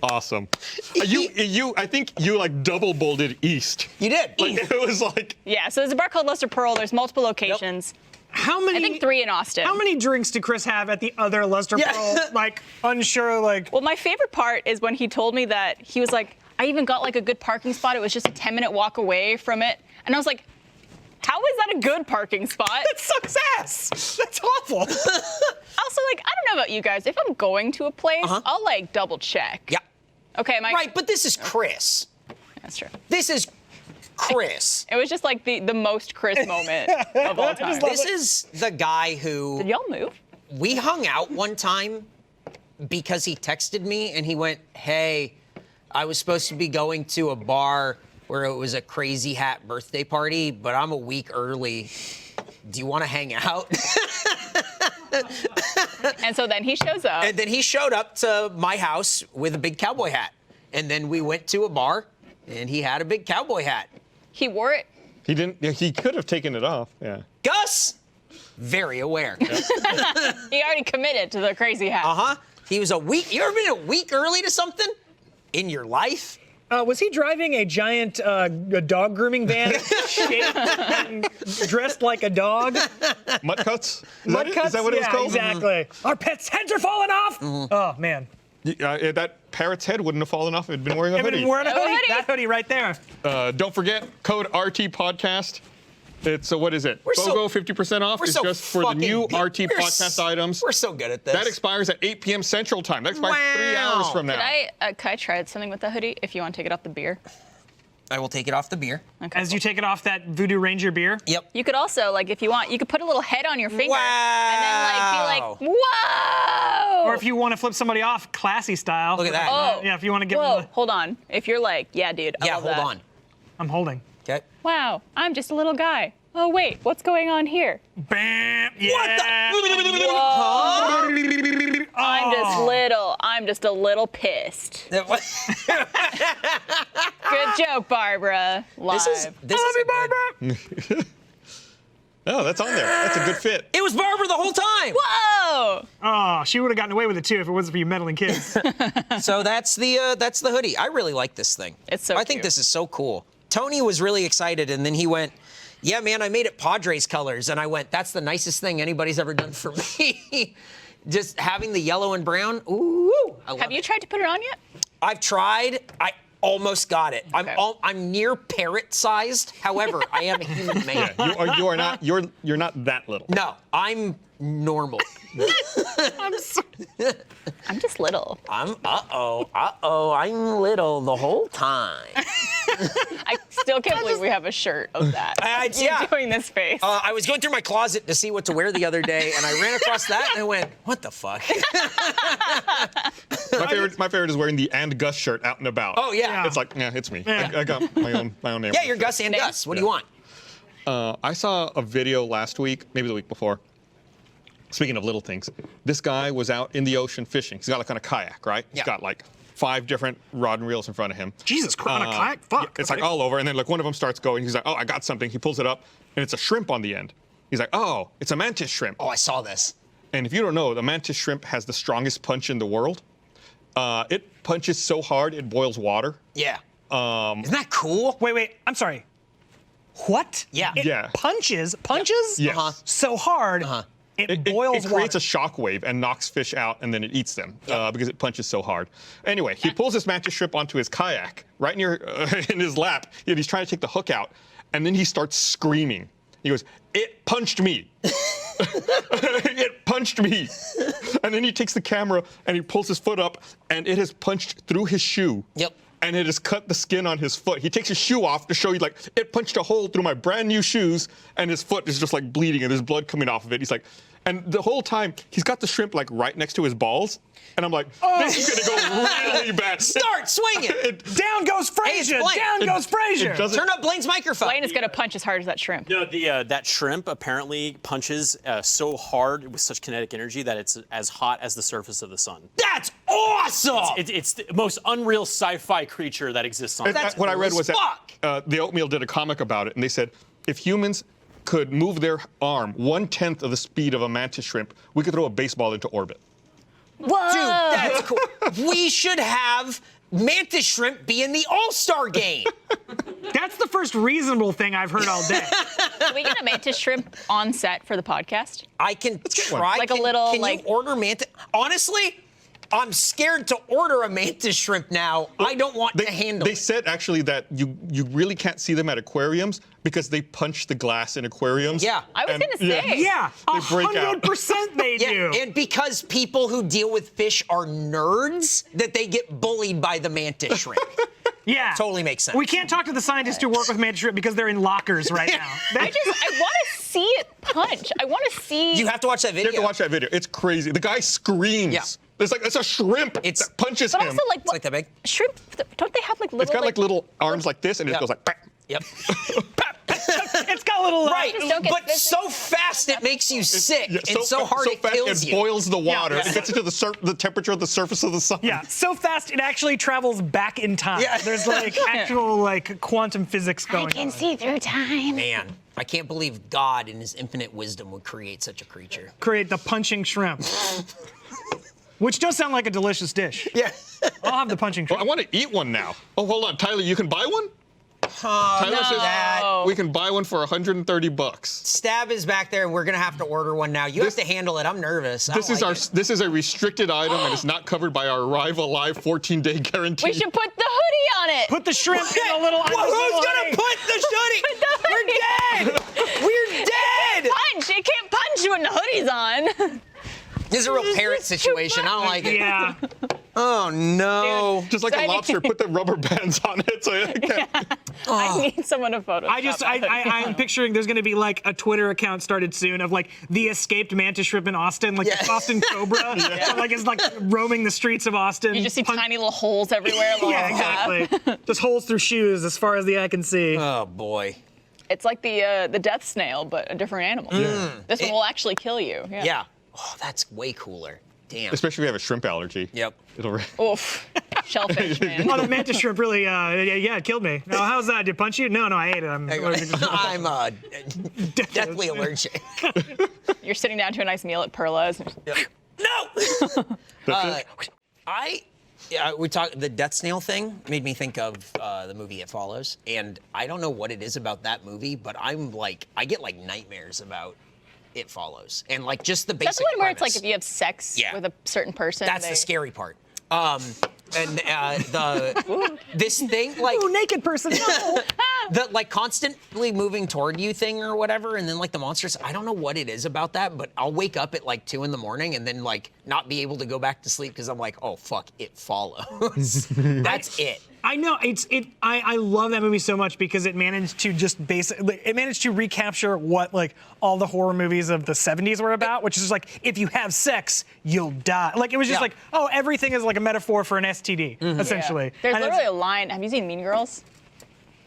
Awesome. I think you like double bolded east. You did. Like, it was like. Yeah, so there's a bar called Luster Pearl. There's multiple locations. How many? I think 3 in Austin. How many drinks did Chris have at the other Luster Pearl? Like, unsure, like. Well, my favorite part is when he told me that he was like, I even got like a good parking spot. It was just a 10-minute walk away from it. And I was like, how is that a good parking spot? That sucks ass. That's awful. Also, like, I don't know about you guys. If I'm going to a place, I'll like double check. Yeah. Okay, right, but this is Chris. That's true. This is Chris. It was just like the most Chris moment of all time. This is the guy who. Did y'all move? We hung out one time because he texted me and he went, hey, I was supposed to be going to a bar where it was a Crazy Hat birthday party, but I'm a week early. Do you want to hang out? And so then he shows up. And then he showed up to my house with a big cowboy hat. And then we went to a bar, and he had a big cowboy hat. He wore it. He didn't. He could have taken it off. Yeah. Gus, very aware. He already committed to the crazy hat. He was a week. You ever been a week early to something in your life? Was he driving a giant dog grooming van shaped and dressed like a dog? Mutt cuts? Mutt cuts? Is that what it was called? Exactly. Our pets' heads are falling off! Oh, man. That parrot's head wouldn't have fallen off if it had been wearing a If hoodie. it wearing a hoodie, that hoodie right there. Don't forget, code RT Podcast. It's what is it? BOGO 50% off. It's just for the new RT Podcast items. We're so good at this. That expires at 8 p.m. Central Time. That expires 3 hours from now. Could I try something with the hoodie if you want to take it off the beer? I will take it off the beer. Okay, As you take it off that Voodoo Ranger beer. Yep. You could also, like, if you want, you could put a little head on your finger Wow. and then, like, be like, whoa! Or if you want to flip somebody off, classy style. Look at that. Oh. Yeah, if you want to give Whoa, them a, hold on. If you're like, yeah, dude, I love hold that. on. I'm holding. Okay. Wow, I'm just a little guy. Oh, wait, what's going on here? Bam! Yeah. Whoa. I'm just a little pissed. Good joke, Barbara. Live. This is Barbara! Oh, that's on there. That's a good fit. It was Barbara the whole time. Whoa! Oh, she would have gotten away with it too if it wasn't for you meddling kids. So that's the hoodie. I really like this thing. It's so I think cute. this is so cool. Tony was really excited, and then he went, "Yeah, man, I made it Padres colors," and I went, "That's the nicest thing anybody's ever done for me." Just having the yellow and brown. Ooh, I love Have you tried to put it on yet? I've tried. I almost got it. Okay. I'm near parrot sized. However, I am a human man. You are not. You're not that little. No, I'm normal. I'm just little. I'm I'm little the whole time. I still can't believe we have a shirt of that. Yeah. You're doing this face. I was going through my closet to see what to wear the other day, and I ran across that, and I went, "What the fuck?" My favorite is wearing the and Gus shirt out and about. Oh yeah. It's like, yeah, it's me. I got my own name. Yeah, you're Gus and Gus. What do you want? I saw a video last week, maybe the week before. Speaking of little things, this guy was out in the ocean fishing. He's got like on a kayak, right? Yeah. He's got like 5 different rod and reels in front of him. Jesus Christ, on a kayak? Fuck. It's like all over, and then like one of them starts going. He's like, oh, I got something. He pulls it up, and it's a shrimp on the end. He's like, oh, it's a mantis shrimp. Oh, I saw this. And if you don't know, the mantis shrimp has the strongest punch in the world. It punches so hard it boils water. Yeah. Isn't that cool? Wait, I'm sorry. What? Yeah. It Yeah. punches Yes. so hard it boils it creates water. a shock wave and knocks fish out, and then it eats them because it punches so hard. Anyway, he pulls this mantis shrimp onto his kayak right near in his lap, and he's trying to take the hook out, and then he starts screaming. He goes, "It punched me." It punched me. And then he takes the camera and he pulls his foot up, and it has punched through his shoe. Yep. And it has cut the skin on his foot. He takes his shoe off to show you, like, it punched a hole through my brand new shoes, and his foot is just like bleeding, and there's blood coming off of it. He's like, and the whole time he's got the shrimp like right next to his balls, and I'm like, this is gonna go really bad. Start swinging. Down goes Frazier! Blaine. Down goes Frazier! It doesn't. Turn up Blaine's microphone. Blaine is going to punch as hard as that shrimp. No, that shrimp apparently punches so hard with such kinetic energy that it's as hot as the surface of the sun. That's awesome. It's the most unreal sci-fi creature that exists on Earth. What I read was fuck. that the Oatmeal did a comic about it, and they said if humans could move their arm 1/10 of the speed of a mantis shrimp, we could throw a baseball into orbit. Whoa! Dude, that's cool. We should have mantis shrimp be in the All-Star game. That's the first reasonable thing I've heard all day. Can we get a mantis shrimp on set for the podcast? I can try. Like a little, can like- you order mantis? Honestly, I'm scared to order a mantis shrimp now. I don't want to handle They it. said actually that you really can't see them at aquariums because they punch the glass in aquariums. Yeah. I was going to say. Yeah, They break out. 100% they do. Yeah, and because people who deal with fish are nerds, that they get bullied by the mantis shrimp. Yeah. Totally makes sense. We can't talk to the scientists who work with mantis shrimp because they're in lockers right now. I want to see it punch. I want to see. You have to watch that video. You have to watch that video. It's crazy. The guy screams. Yeah. It's a shrimp that punches But him. also, like, It's like that big. shrimp, don't they have like little. It's got like little arms like this, and it Yeah. goes like. Bah. Yep. It's got a little right, but fish so fast it makes you sick, and so hard so it fast kills it you. boils the water. Yeah. It gets into the temperature of the surface of the sun. Yeah, so fast it actually travels back in time. Yeah. There's like actual like quantum physics going on. see through time. Man, I can't believe God in his infinite wisdom would create such a creature. Create the punching shrimp. Which does sound like a delicious dish. Yeah. I'll have the punching Well, shrimp. I want to eat one now. Oh, hold on, Tyler, you can buy one? Tyler says we can buy one for $130. Stab is back there, and we're gonna have to order one now. You have to handle it. I'm nervous. This is a restricted item and it's not covered by our Arrive Alive 14-day guarantee. We should put the hoodie on it. Put the shrimp in a little. Well, who's gonna put the hoodie? We're dead. We're dead. Punch! It can't punch you when the hoodie's on. This is a real parrot situation. I don't like it. Yeah. Oh no. Just like a lobster, put the rubber bands on it so it can't. I need someone to Photoshop. I'm picturing there's gonna be like a Twitter account started soon of like the escaped mantis shrimp in Austin, like the Austin Cobra, like is like roaming the streets of Austin. You just see tiny little holes everywhere. Yeah, exactly. Just holes through shoes as far as the eye can see. Oh boy. It's like the death snail, but a different animal. This one will actually kill you. Yeah. Oh, that's way cooler. Damn. Especially if you have a shrimp allergy. Yep. It'll. Oof. Shellfish, man. Oh, the mantis shrimp really, it killed me. Oh, how's that? Did it punch you? No, I ate it. I'm allergic to I'm deathly allergic. You're sitting down to a nice meal at Perla's. No. We talked. The death snail thing made me think of the movie It Follows, and I don't know what it is about that movie, but I get like nightmares about It Follows, and like just the basic. That's the one where it's premise. like if you have sex with a certain person. That's the scary part. And this thing like Ooh, naked person. No. the like constantly moving toward you thing or whatever, and then like the monsters. I don't know what it is about that, but I'll wake up at like 2 a.m. and then like not be able to go back to sleep because I'm like, oh fuck, It Follows. That's it. I know I love that movie so much because it managed to just recapture what like all the horror movies of the 70s were about, which is like if you have sex, you'll die. Like it was just like, oh, everything is like a metaphor for an STD, essentially. Yeah. There's literally a line. Have you seen Mean Girls?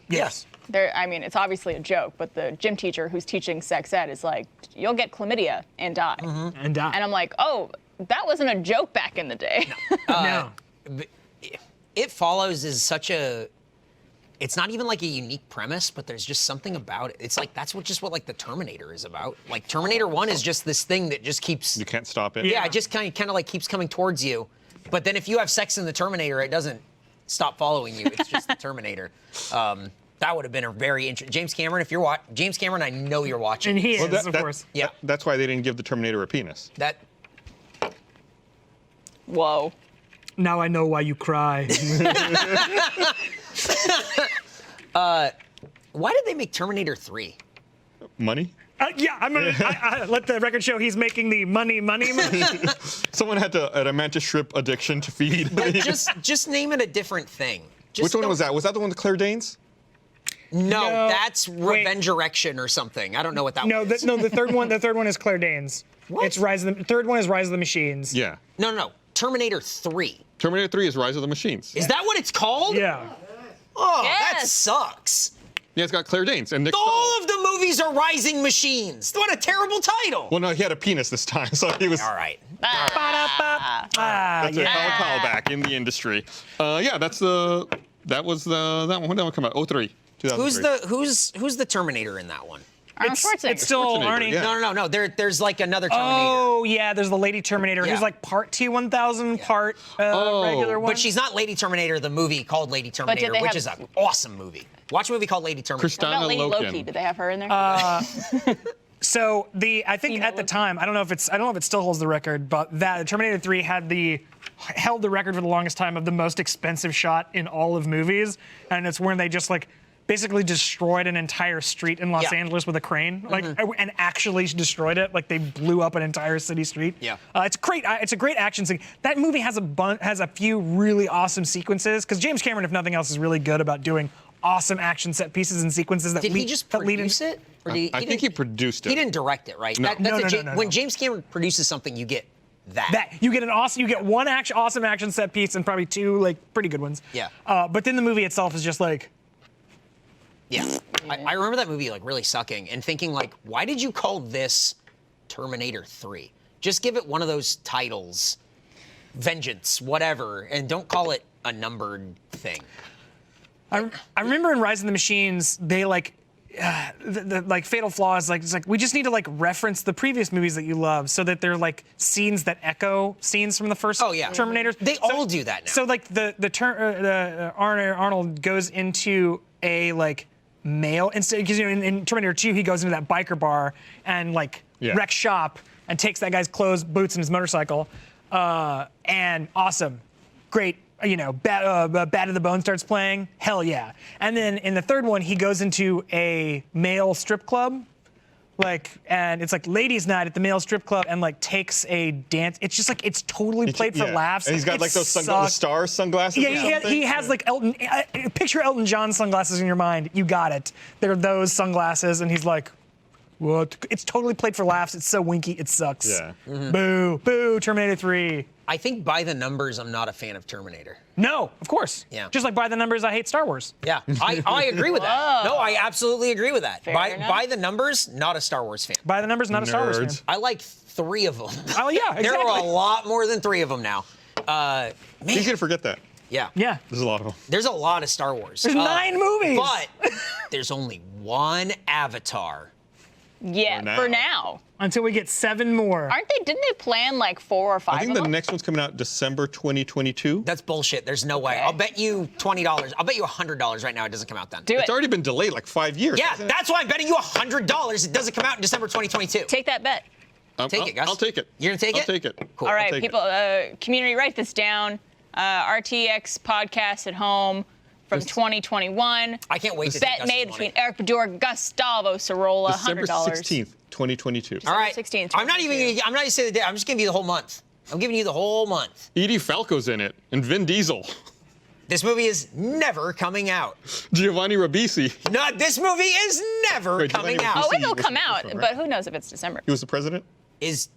Yes. I mean, it's obviously a joke, but the gym teacher who's teaching sex ed is like, you'll get chlamydia and die. And die. And I'm like, oh, that wasn't a joke back in the day. No. It Follows is such a. It's not even like a unique premise, but there's just something about it. It's like that's what like the Terminator is about. Like Terminator 1 is just this thing that just keeps. You can't stop it. Yeah, it just kind of like keeps coming towards you. But then if you have sex in the Terminator, it doesn't stop following you. It's just the Terminator. That would have been a very interesting. James Cameron, if you're watching, James Cameron, I know you're watching. And he is, of course. Yeah. That's why they didn't give the Terminator a penis. Whoa. Now I know why you cry. Why did they make Terminator 3? Money? Yeah, I'm gonna I let the record show he's making the money. Someone had a mantis shrimp addiction to feed. But just name it a different thing. Which one was that? Was that the one with Claire Danes? No, that's Revenge Erection or something. I don't know what that was. No, the third one. The third one is Claire Danes. What? It's the third one is Rise of the Machines. Yeah. No. Terminator 3. Terminator 3 is Rise of the Machines. Is that what it's called? Yeah. Oh, that Yes. sucks. Yeah, it's got Claire Danes and Nick All Stahl. of the movies are Rising Machines. What a terrible title. Well, no, he had a penis this time, so he was. All right. That's a callback in the industry. Yeah, that was that one. When did that come out? 03. 2003. Who's the Terminator in that one? Arnold Schwarzenegger. It's still Schwarzenegger, Arnie. yeah. No. There's like another Terminator. Oh yeah, there's the Lady Terminator Yeah. who's like part T-1000, part regular one. But she's not Lady Terminator, the movie called Lady Terminator, they which have- is an awesome movie. Watch a movie called Lady Terminator. What about Lady Loken. Loki? Did they have her in there? So I think at the time, I don't know if it still holds the record, but that Terminator 3 held the record for the longest time of the most expensive shot in all of movies, and it's when they just like basically destroyed an entire street in Los Angeles with a crane, and actually destroyed it. Like they blew up an entire city street. Yeah. It's great. It's a great action scene. That movie has a few really awesome sequences because James Cameron, if nothing else, is really good about doing awesome action set pieces and sequences that Did he just produce it? Or did I think he produced it. He didn't direct it, right? No. No. When James Cameron produces something, you get that. You get one awesome action set piece and probably two like pretty good ones. Yeah. But then the movie itself is just like. Yeah. I remember that movie like really sucking and thinking like, why did you call this Terminator 3? Just give it one of those titles, Vengeance, whatever, and don't call it a numbered thing. I remember in Rise of the Machines, they like, the like fatal flaws, like it's like we just need to like reference the previous movies that you love so that they're like scenes that echo scenes from the first Terminators. They all do that now. So like Arnold goes into a like male instead because in Terminator 2 he goes into that biker bar and like wrecks shop and takes that guy's clothes, boots, and his motorcycle. And awesome, great. Bad to the Bone starts playing. Hell yeah. And then in the third one, he goes into a male strip club, and it's like ladies' night at the male strip club, and like takes a dance. It's just like it's totally played for laughs. And he's got like those star sunglasses. Yeah, he has like Elton. Picture Elton John sunglasses in your mind. You got it. They're those sunglasses, and he's like, what? It's totally played for laughs. It's so winky, it sucks. Yeah. Boo, boo, Terminator 3. I think by the numbers, I'm not a fan of Terminator. No, of course. Yeah. Just like by the numbers, I hate Star Wars. Yeah, I agree with that. No, I absolutely agree with that. Fair enough. By the numbers, not a Star Wars fan. By the numbers, not a Star Wars fan. I like 3 of them. Oh yeah, exactly. There are a lot more than 3 of them now. Man. He's gonna forget that. Yeah. Yeah. There's a lot of them. There's a lot of Star Wars. There's 9 movies. But there's only one Avatar. Yeah, for now. Until we get 7 more. Didn't they plan like 4 or 5 I think of the them? next one's coming out December 2022. That's bullshit. There's no way. I'll bet you $20. I'll bet you $100 right now it doesn't come out then. Do it. It's already been delayed like 5 years. Yeah, that's why I'm betting you $100 it doesn't come out in December 2022. Take that bet. Take it, guys. I'll take it. You're gonna take it? I'll take it. Cool. All right, take people, community, write this down. RTX podcast at home from 2021. I can't wait to Bet take made Gus's between money. Eric Bador, Gustavo Sorolla, December $100. 16th, 2022. All right. 16th, I'm not even gonna say the day. I'm just giving you the whole month. I'm giving you the whole month. Edie Falco's in it, and Vin Diesel. This movie is never coming out. Giovanni Ribisi. No, this movie is never Wait, coming Giovanni out. Oh, Ribisi it'll was come the out, first one, right? but who knows if it's December. He was the president? Is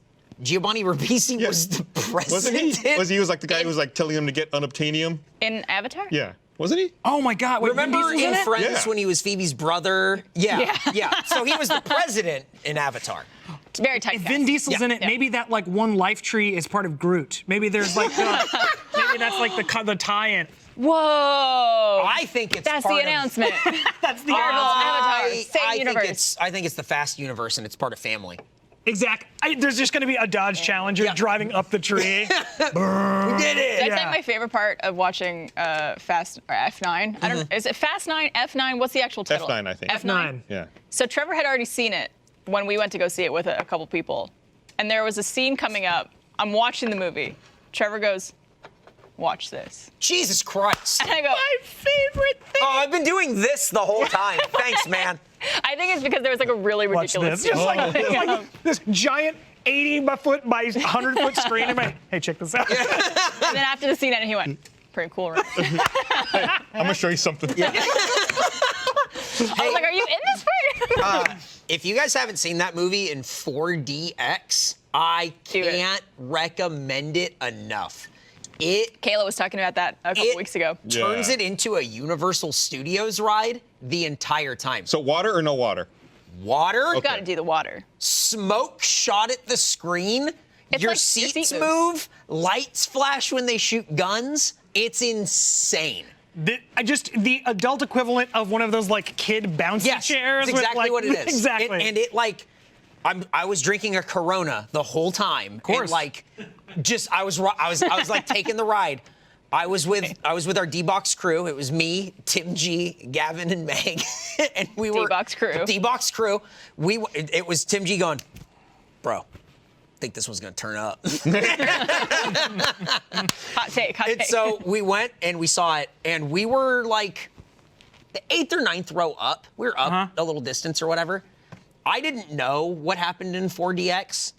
Giovanni Ribisi was the president? Wasn't he? He was like the guy who was like telling him to get unobtainium? In Avatar? Yeah. Wasn't he? Oh my God! Wait, Vin Remember Diesel's in it? Friends Yeah. when he was Phoebe's brother? Yeah. So he was the president in Avatar. It's very tight. If Vin Diesel's Yeah. in it, maybe that like one life tree is part of Groot. Maybe there's like maybe that's like the tie-in. Whoa! I think it's That's part the of- announcement. That's the Marvel, Avatar, same I universe. think it's the Fast universe and it's part of family. exact. There's just gonna be a Dodge Challenger driving up the tree. We did it. That's like my favorite part of watching Fast or F9. I don't. Is it Fast 9? F9? What's the actual title? F9, I think. F9. Yeah. So Trevor had already seen it when we went to go see it with a couple people, and there was a scene coming up. I'm watching the movie. Trevor goes, "Watch this." Jesus Christ. And I go, "My favorite thing." Oh, I've been doing this the whole time. Thanks, man. I think it's because there was like a really Watch ridiculous. this. Just like, scene. like this giant 80-foot by 100-foot screen. I'm like, hey, check this out. And then after the scene ended, he went, "Pretty cool, right?" I'm going to show you something. I was like, "Are you in this part?" If you guys haven't seen that movie in 4DX, I Do it. can't recommend it enough. It Kayla was talking about that a couple weeks ago. turns Yeah. it into a Universal Studios ride the entire time. So water or no water? Water, You got to do the water. smoke shot at the screen, It's your like your seat seats moves. move, lights flash when they shoot guns. It's insane. The adult equivalent of one of those like kid bouncy Yes, chairs. that's exactly with, like, what it is. Exactly. And it like, I was drinking a Corona the whole time. Of course. And like, I was like taking the ride. I was with our D-Box crew. It was me, Tim G, Gavin, and Meg, and we were D-Box crew. D-Box crew. It was Tim G going, bro. I think this one's gonna turn up. Hot take. Hot And take. so we went and we saw it, and we were like the 8th or 9th row up. We were up a little distance or whatever. I didn't know what happened in 4DX.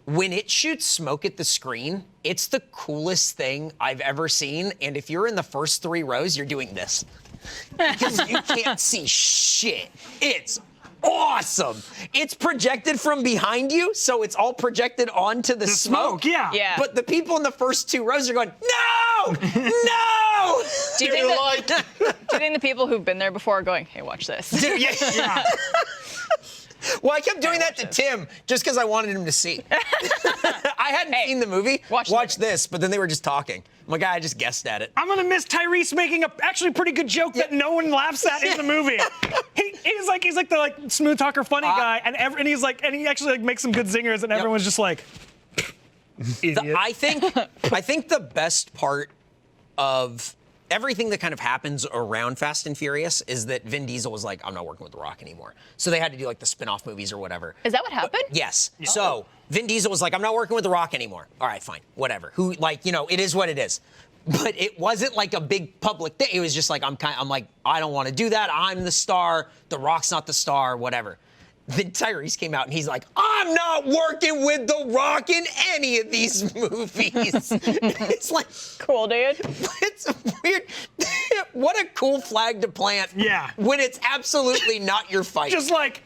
When it shoots smoke at the screen, it's the coolest thing I've ever seen. And if you're in the first 3 rows, you're doing this. Because you can't see shit. It's awesome. It's projected from behind you, so it's all projected onto the smoke. yeah. Yeah. But the people in the first 2 rows are going, no! No! no! Do you think the people who've been there before are going, hey, watch this? Yeah. Well, I kept doing that to Tim just because I wanted him to see. I hadn't seen the movie. Watch this, but then they were just talking. I'm like, I just guessed at it. I'm gonna miss Tyrese making a actually pretty good joke that no one laughs at in the movie. He's like the smooth talker, funny guy, and he actually makes some good zingers, and everyone's just like, idiot. I think the best part of everything that kind of happens around Fast and Furious is that Vin Diesel was like, I'm not working with The Rock anymore. So they had to do like the spin-off movies or whatever. Is that what happened? Yes. Yeah. So Vin Diesel was like, I'm not working with The Rock anymore. All right, fine, whatever. It is what it is. But it wasn't like a big public thing. It was just like, I'm like, I don't want to do that. I'm the star. The Rock's not the star, whatever. Then Tyrese came out and he's like, I'm not working with The Rock in any of these movies. It's like, cool, dude. It's weird. What a cool flag to plant. Yeah. When it's absolutely not your fight. Just like,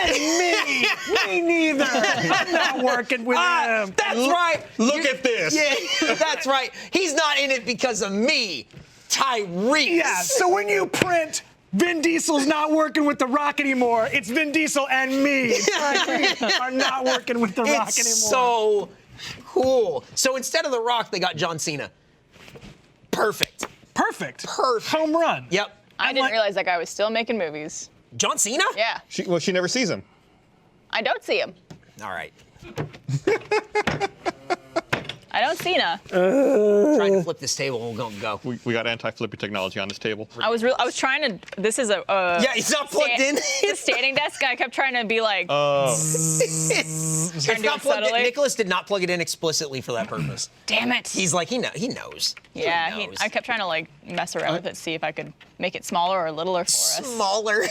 and me neither. I'm not working with him. That's right. Look at this. Yeah, that's right. He's not in it because of me, Tyrese. Yeah, so when you print Vin Diesel's not working with The Rock anymore, it's Vin Diesel and me are not working with The Rock anymore. It's so cool. So instead of The Rock, they got John Cena. Perfect. Home run. Yep. I didn't realize that guy was still making movies. John Cena? Yeah. She never sees him. I don't see him. All right. I don't see Cena. Trying to flip this table. We're going to go. We got anti-flippy technology on this table. I was trying to. This is a. Yeah, he's not plugged in. The standing desk. I kept trying to be like. It's not plugged in. Nicholas did not plug it in explicitly for that purpose. Damn it. He's like, he knows. Yeah, he knows. I kept trying to like mess around with it, see if I could make it smaller or littler for us. Smaller.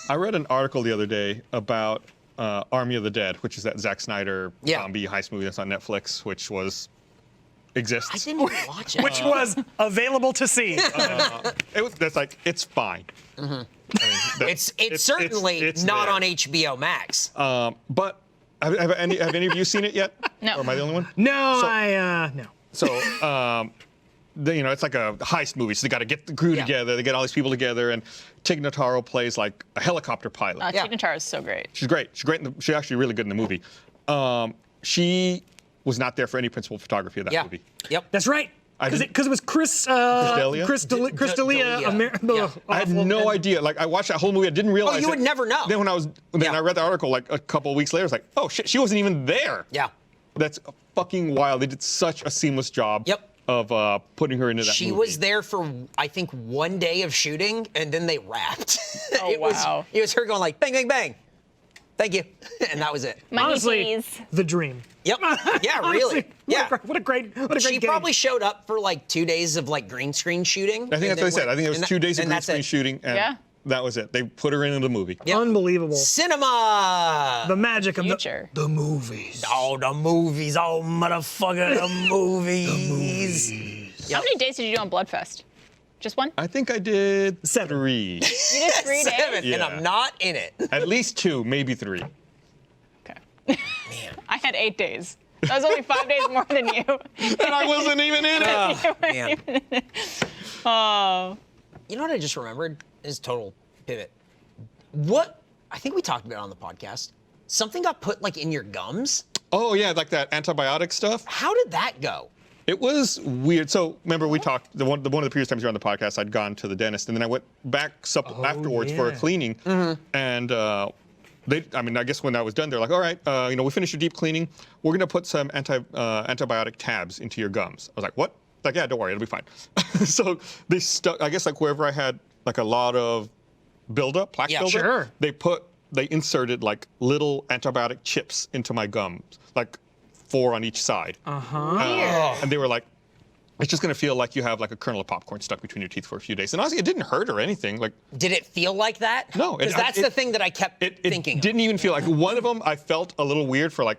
I read an article the other day about Army of the Dead, which is that Zack Snyder zombie heist movie that's on Netflix, which exists. I didn't even watch it. Which was available to see. It's fine. Mm-hmm. I mean, it's certainly not on HBO Max. But have any of you seen it yet? No. Or am I the only one? No, no. So, it's like a heist movie. So they got to get the crew together. They get all these people together, and Tig Notaro plays like a helicopter pilot. Tig Notaro is so great. She's great. She's actually really good in the movie. She was not there for any principal photography of that movie. Yep. That's right. Because it was Chris D'Elia. I had no idea. Like, I watched that whole movie. I didn't realize. Oh, you would never know. Then I read the article like a couple of weeks later. I was like, oh shit, she wasn't even there. Yeah. That's fucking wild. They did such a seamless job. Yep. Of putting her into that movie. She was there for, I think, 1 day of shooting, and then they wrapped. Oh, wow. It was her going like, bang, bang, bang. Thank you. And that was it. Honestly, the dream. Yep. Yeah, really. Honestly, what a great She game. probably showed up for like 2 days of like green screen shooting. I think that's what I said. I think it was 2 days of green screen shooting, and that was it. They put her into the movie. Yep. Unbelievable. Cinema. The magic of the movies. Oh, the movies. Oh, motherfucker, the movies. How many days did you do on Bloodfest? Just one? I think I did 7. 3. You did 3 days? 7, and I'm not in it. At least 2, maybe 3. Okay. Man. I had 8 days. That was only 5 days more than you. And I wasn't even in it. Man. Oh. You know what I just remembered? This is total pivot. What? I think we talked about it on the podcast. Something got put like in your gums. Oh yeah, like that antibiotic stuff. How did that go? It was weird. So remember we talked one of the previous times you were on the podcast. I'd gone to the dentist, and then I went back afterwards for a cleaning, and I guess when that was done, they're like, all right, we finished your deep cleaning. We're gonna put some antibiotic tabs into your gums. I was like, what? Like, yeah, don't worry, it'll be fine. So they stuck. I guess like wherever I had like a lot of buildup, plaque buildup, sure. they inserted like little antibiotic chips into my gums, like 4 on each side. And they were like, it's just gonna feel like you have like a kernel of popcorn stuck between your teeth for a few days. And honestly, it didn't hurt or anything. Like, did it feel like that? No, because that's the thing that I kept thinking. It didn't even feel like one of them. I felt a little weird for like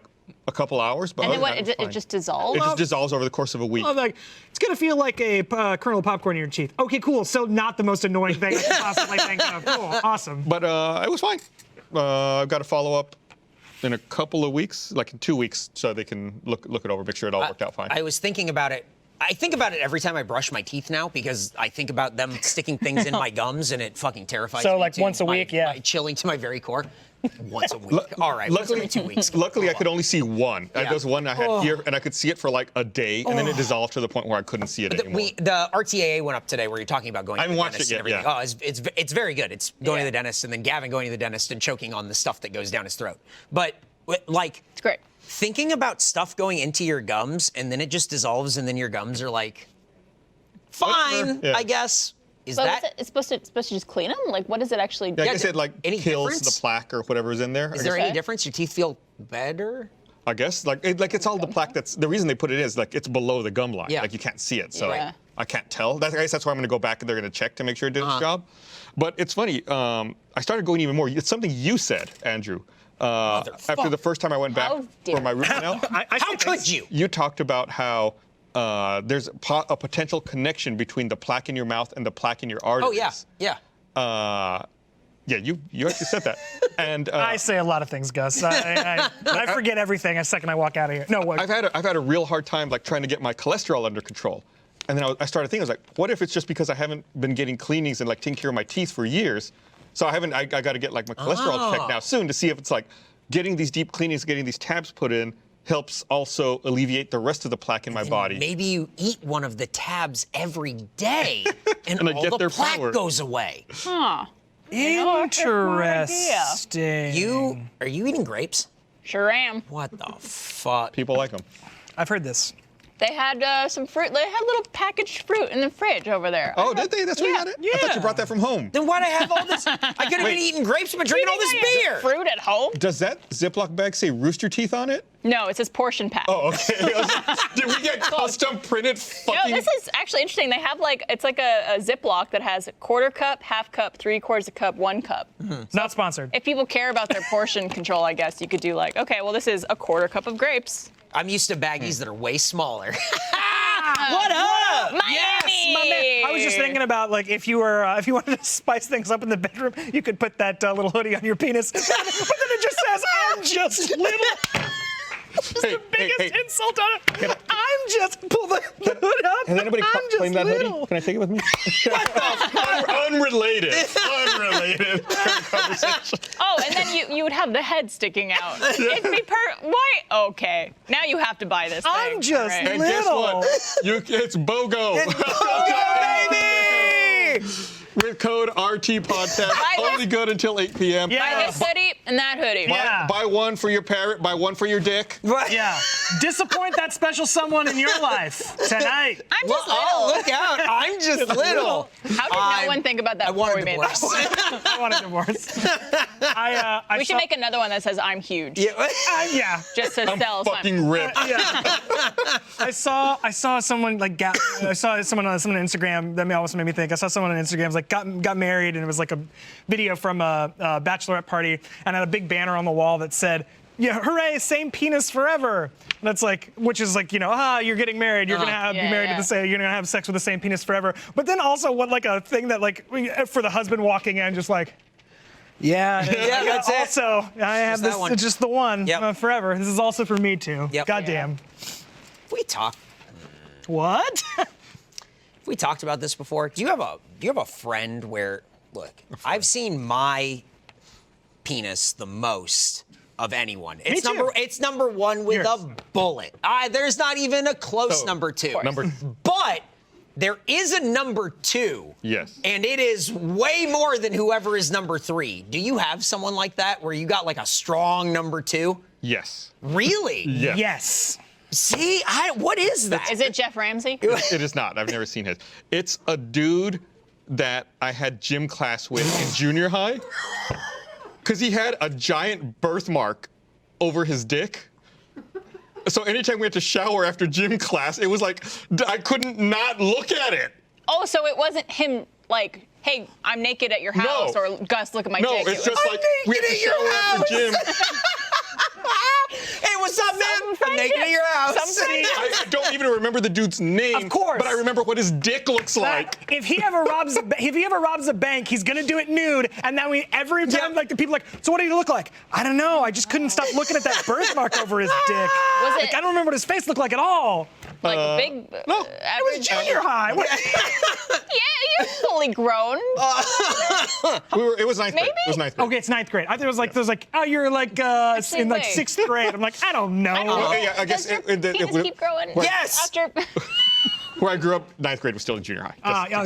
a couple hours, but and then what? it Just dissolves. It just dissolves over the course of a week. I'm like, it's gonna feel like a kernel of popcorn in your teeth. Okay, cool. So not the most annoying thing I could possibly think of. Cool, awesome. But it was fine. I've got to follow up in a couple of weeks, like in 2 weeks, so they can look it over, make sure it all worked out fine. I was thinking about it I think about it every time I brush my teeth now because I think about them sticking things in my gums and it fucking terrifies me. So like once a week, yeah. Chilling to my very core. Once a week. All right. Once every 2 weeks. Luckily, I could only see one. Yeah. There was one I had here, and I could see it for like a day, and then it dissolved to the point where I couldn't see it anymore. The RTAA went up today where you're talking about going to the dentist and everything. Yeah. Oh, it's very good. It's going to the dentist and then Gavin going to the dentist and choking on the stuff that goes down his throat. But like, It's great. thinking about stuff going into your gums and then it just dissolves and then your gums are like, fine, Yeah. I guess. It's supposed to just clean them? Like, what does it actually do? Yeah, I guess it like Any kills difference? the plaque or whatever's in there. Is there any difference? Your teeth feel better? I guess it's all the plaque. That's the reason they put it is like it's below the gum line. Yeah. Like you can't see it, so Yeah. I can't tell. I guess that's why I'm going to go back and they're going to check to make sure it did its job. But it's funny. I started going even more. It's something you said, Andrew. After the first time I went back for my root canal. How could you? You talked about how there's a potential connection between the plaque in your mouth and the plaque in your arteries. Oh, yeah. Yeah, you actually said that. And I say a lot of things, Gus. I forget everything the second I walk out of here. No, what? I've had a real hard time like trying to get my cholesterol under control. And then I started thinking, I was like, what if it's just because I haven't been getting cleanings and like taking care of my teeth for years? So I got to get like my cholesterol checked now soon to see if it's like getting these deep cleanings, getting these tabs put in helps also alleviate the rest of the plaque in my body. Maybe you eat one of the tabs every day and I all get the their plaque power. goes away. Huh. Interesting. Are you eating grapes? Sure am. What the fuck? People like them. I've heard this. They had some fruit. They had little packaged fruit in the fridge over there. Oh, did they? That's where you got it? I thought you brought that from home. Then why'd I have all this? I could have been eating grapes but drinking all this beer. Fruit at home? Does that Ziploc bag say Rooster Teeth on it? No, it says portion pack. Oh, okay. Did we get custom printed fucking... No, this is actually interesting. They have it's like a Ziploc that has a quarter cup, half cup, 3/4 cup, 1 cup. Not sponsored. If people care about their portion control, I guess you could do like, okay, well, this is a quarter cup of grapes. I'm used to baggies that are way smaller. What up? Miami! Yes, my man. I was just thinking about like if you wanted to spice things up in the bedroom, you could put that little hoodie on your penis, but then it just says "I'm just little." Just the biggest insult on it. I'm just pull the hood up. Has anybody I'm just claimed that little. hoodie? Can I take it with me? Unrelated. Unrelated conversation. Oh, and then you would have the head sticking out. It'd be why? Okay, now you have to buy this thing. I'm just All right. And guess little. what? It's BOGO. It's BOGO, baby! With code RT Podcast. Only good until 8 p.m. Yeah. Buy this hoodie and that hoodie. Yeah. Buy one for your parrot, buy one for your dick. Yeah. Disappoint that special someone in your life tonight. I'm just little. Oh, look out. I'm just little. How did no one think about that I before want we a made divorce. this? I want a divorce. I We should make another one that says I'm huge. yeah. Just to sell Fucking ripped. Yeah. I saw someone like I saw someone on Instagram that also made me think. I saw someone on Instagram was like got married and it was like a video from a bachelorette party and had a big banner on the wall that said, "Yeah, hooray, same penis forever." And that's like, which is like, you're getting married, you're gonna be married to the same, you're gonna have sex with the same penis forever. But then also what like a thing that like for the husband walking in, just like. Yeah, that's it. also, I have that this, one. it's just the one forever. This is also for me too. Yep. Goddamn. We talked. What? We talked about this before. Do you have a friend where look? I've seen my penis the most of anyone. It's number one with Yours. a bullet. There's not even a close number two. But there is a number two. Yes. And it is way more than whoever is number three. Do you have someone like that where you got like a strong number two? Yes. Really? Yeah. Yes. See, what is that? Is it Jeff Ramsey? It is not. I've never seen his. It's a dude that I had gym class with in junior high. Because he had a giant birthmark over his dick. So anytime we had to shower after gym class, it was like, I couldn't not look at it. Oh, so it wasn't him like, hey, I'm naked at your house, No. or Gus, look at my No, dick. it's just like, we had to naked at your shower after gym. Hey, what's up, man? I'm naked at your house. I don't even remember the dude's name. Of course. But I remember what his dick looks like. If he ever robs a bank, he's gonna do it nude. And then every time, like the people like, so what do you look like? I don't know. I just couldn't stop looking at that birthmark over his dick. Was it? Like, I don't remember what his face looked like at all. Like a big. No, It was junior high. What? Yeah, you're fully grown. It was ninth grade. It was ninth grade. Okay, it's ninth grade. I thought it was like, oh, you're like in like wait. sixth grade. I'm like, I don't know. Yeah, I guess Does your it- penis keep growing? Yes! After. Where I grew up, ninth grade was still in junior high.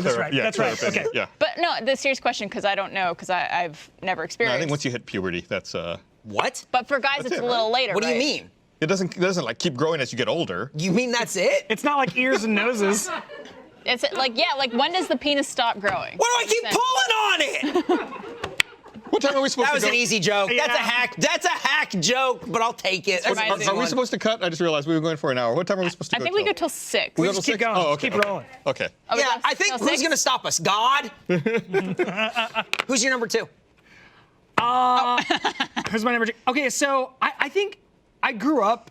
That's right. Yeah, That's clear right. up Okay. Yeah. But no, the serious question, because I don't know, because I've never No, experienced. I think once you hit puberty, that's What? But for guys, That's it's it, a little right? later. What do you right? mean? it doesn't like keep growing as you get older. You mean that's it? It's not like ears and noses. It's like, yeah, like when does the penis stop growing? Why do I keep pulling on it? What time are we supposed That to was go? an easy joke. Yeah. That's a hack joke, but I'll take it. That's That's an amazing. easy Are we one. supposed to cut? I just realized we were going for an hour. What time are we supposed to I go think we till? go till 6. We go just till keep 6? going. Oh, Just okay. keep rolling. Okay. Oh, we Yeah, got I think till who's 6? gonna stop us? God? Who's your number 2? Here's my number 2. Okay, so I think I grew up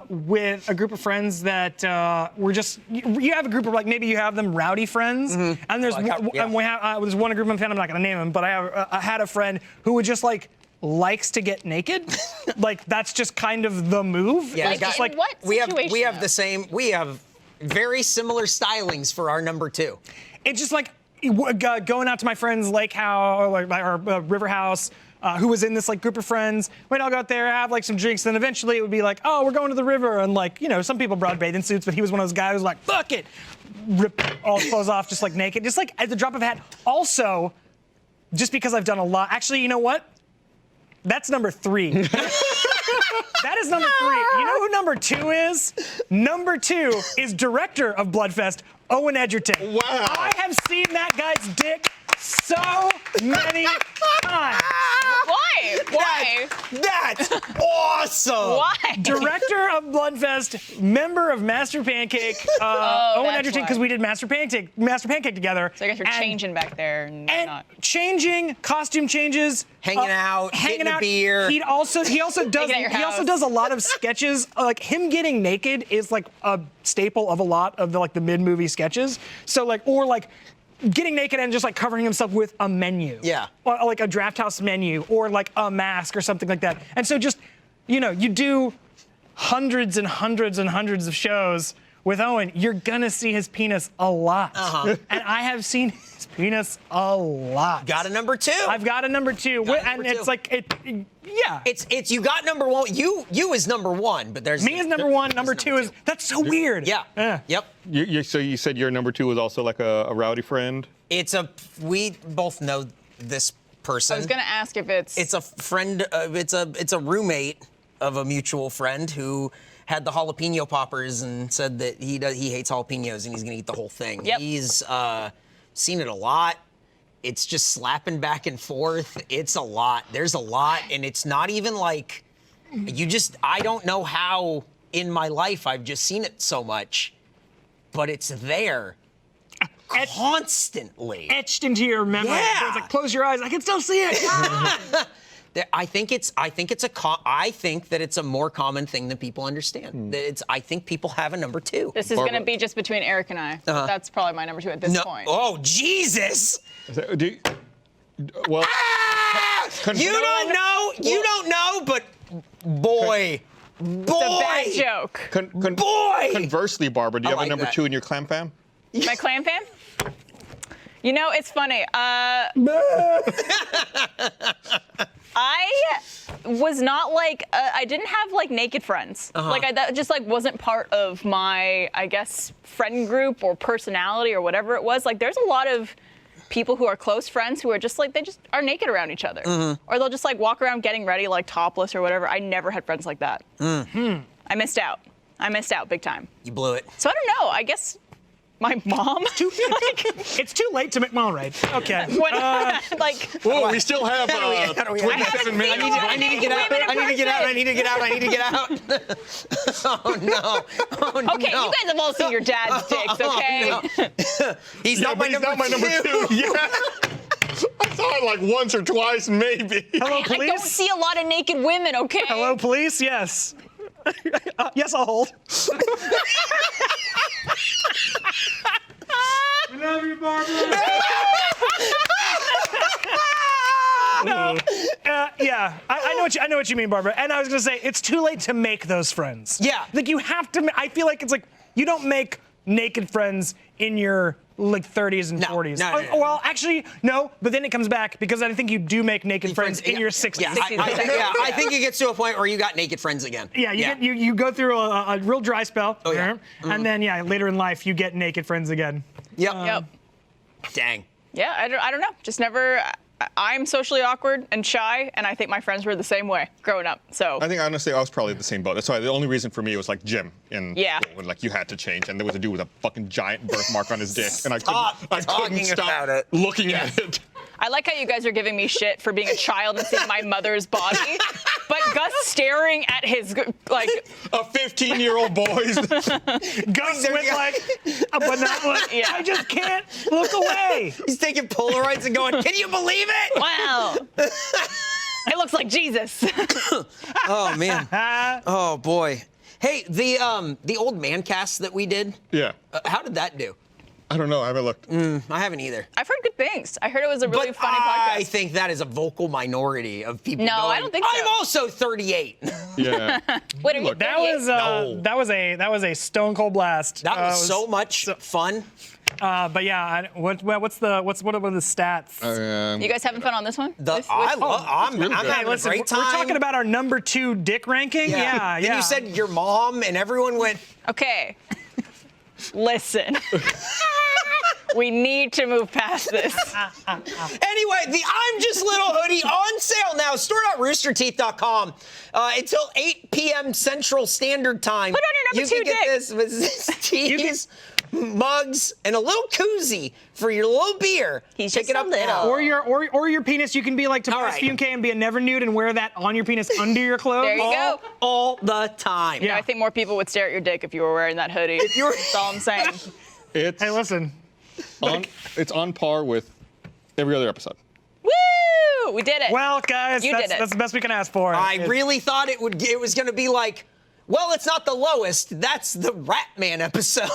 with a group of friends that were just. You have a group of like maybe you have them rowdy friends, and there's there's one group of friends. I'm not gonna name them, but I had a friend who would just like likes to get naked. Like that's just kind of the move. Yeah, It's just in what we have situation, the same. We have very similar stylings for our number 2. It's just like going out to my friend's lake house or like our river house. Who was in this like group of friends? We'd all go out there, have like some drinks, then eventually it would be like, oh, we're going to the river, and like some people brought bathing suits, but he was one of those guys who was like, fuck it, rip all his clothes off, just like naked, just like at the drop of a hat. Also, just because I've done a lot, actually, you know what? That's number 3. That is number 3. You know who number 2 is? Number 2 is director of Bloodfest, Owen Edgerton. Wow. I have seen that guy's dick so many times. Why? That's awesome. Why? Director of Bloodfest, member of Master Pancake, Owen that's Edgerton, why. because we did Master Pancake together. So I guess you're changing back there and And not. changing, costume changes, Hanging out, getting a beer. He also does at your house. a lot of sketches. Like him getting naked is like a staple of a lot of the mid-movie sketches. So or getting naked and just like covering himself with a menu. Yeah. Or like a draft house menu or like a mask or something like that. And so just, you do hundreds and hundreds and hundreds of shows with Owen, you're gonna see his penis a lot. And I have seen his penis a lot. Got a number 2. I've got a number 2. Got a And number it's 2. like, yeah. It's you got number 1. You is number 1, but there's Me is number 1, number 2 is, that's so weird. Yeah. Yep. So you said your number 2 was also like a rowdy friend? We both know this person. I was gonna ask if it's. It's a friend. It's a roommate of a mutual friend who had the jalapeno poppers and said that he hates jalapenos and he's gonna eat the whole thing. Yep. He's seen it a lot. It's just slapping back and forth. It's a lot. There's a lot, and it's not even like I don't know how in my life I've just seen it so much, but it's there constantly. Etched into your memory. Yeah. So it's like, close your eyes, I can still see it. I think that it's a more common thing than people understand. I think people have a number 2. This is Barbara. gonna be just between Eric and I. That's probably my number 2 at this point. Oh Jesus! Well, You don't know, but boy, It's a bad joke. boy. Conversely, Barbara, do you I have a like number that. 2 in your clam fam? My clan fan? It's funny. I was not like I didn't have like naked friends. Like that just like wasn't part of my, I guess, friend group or personality or whatever it was. Like there's a lot of people who are close friends who are just like they just are naked around each other, or they'll just like walk around getting ready like topless or whatever. I never had friends like that. I missed out. I missed out big time. You blew it. So I don't know. I guess my mom. It's too late to make well, right. Okay. When, like. Oh, we still have how do we- 27 minutes. I need to get out. I need to get out. I need to get out. I need to get out. Oh no. Oh no. Okay, you guys have all seen your dad's dicks, okay? No. He's not my number 2. Yeah. I saw it like once or twice, maybe. Hello, I don't police. see a lot of naked women, okay? Hello, police. Yes. Yes, I'll hold. I love you, Barbara. No. Yeah, I know what you mean, Barbara. And I was gonna say, it's too late to make those friends. Yeah. Like you have to. I feel like it's like you don't make naked friends in your like 30s and 40s. No. Well, actually, no. But then it comes back because I think you do make naked friends in your 60s. Yeah, I think it gets to a point where you got naked friends again. Yeah, you go through a real dry spell. Oh, yeah. And then later in life you get naked friends again. Yep. Dang. Yeah, I don't know. Just never. I'm socially awkward and shy, and I think my friends were the same way growing up. So I think honestly, I was probably the same boat. That's why the only reason for me was like gym in school, when like you had to change, and there was a dude with a fucking giant birthmark on his dick, and I couldn't stop looking at it. I like how you guys are giving me shit for being a child and seeing my mother's body, but Gus staring at his like a 15-year-old boy's. Gus with like a banana. Yeah. I just can't look away. He's taking Polaroids and going, "Can you believe it? Wow, it looks like Jesus." Oh man. Oh boy. Hey, the old man cast that we did. Yeah. How did that do? I don't know. I haven't looked. I haven't either. I've heard good things. I heard it was a really funny podcast. I think that is a vocal minority of people. No, I don't think so. I'm also 38. Yeah. What are you? That was a stone cold blast. That was so much fun. But yeah, what are the stats? You guys having fun on this one? I'm having a great time. We're talking about our number 2 dick ranking. Yeah. Then you said your mom, and everyone went. Okay. Listen. We need to move past this. Anyway, the I'm Just Little hoodie on sale now. Store.roosterteeth.com until 8 p.m. Central Standard Time. Put on your number 2 You can get this with tees, mugs, and a little koozie for your little beer. He's Pick just it up a little. now. Or your penis. You can be like Tobias Funke and be a never nude and wear that on your penis under your clothes. There you go. All the time. Yeah, I think more people would stare at your dick if you were wearing that hoodie. That's all I'm saying. Hey, listen. It's on par with every other episode. Woo! We did it. Well, guys, that's the best we can ask for. I really thought it was going to be like, well, it's not the lowest. That's the Rat Man episode.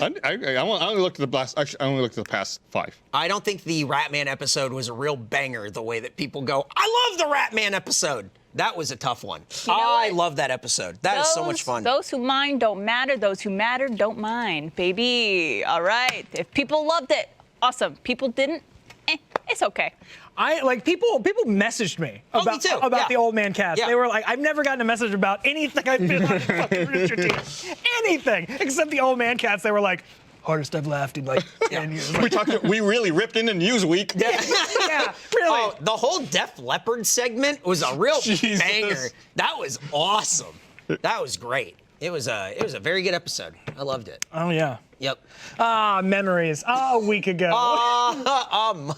I only looked at the last. Actually, I only looked at the past 5. I don't think the Rat Man episode was a real banger. The way that people go, I love the Rat Man episode. That was a tough one. I love that episode. That is so much fun. Those who mind don't matter. Those who matter don't mind, baby. All right. If people loved it, awesome. People didn't, it's okay. People messaged me about the old man cast. Yeah. They were like, I've never gotten a message about anything I've been on fucking Rooster Teeth. Anything except the old man cast. They were like, hardest I've laughed in like 10 years. We really ripped into Newsweek. Yeah, really. Oh, the whole Def Leppard segment was a real banger. That was awesome. That was great. It was a very good episode. I loved it. Oh yeah. Yep. Memories. A week ago.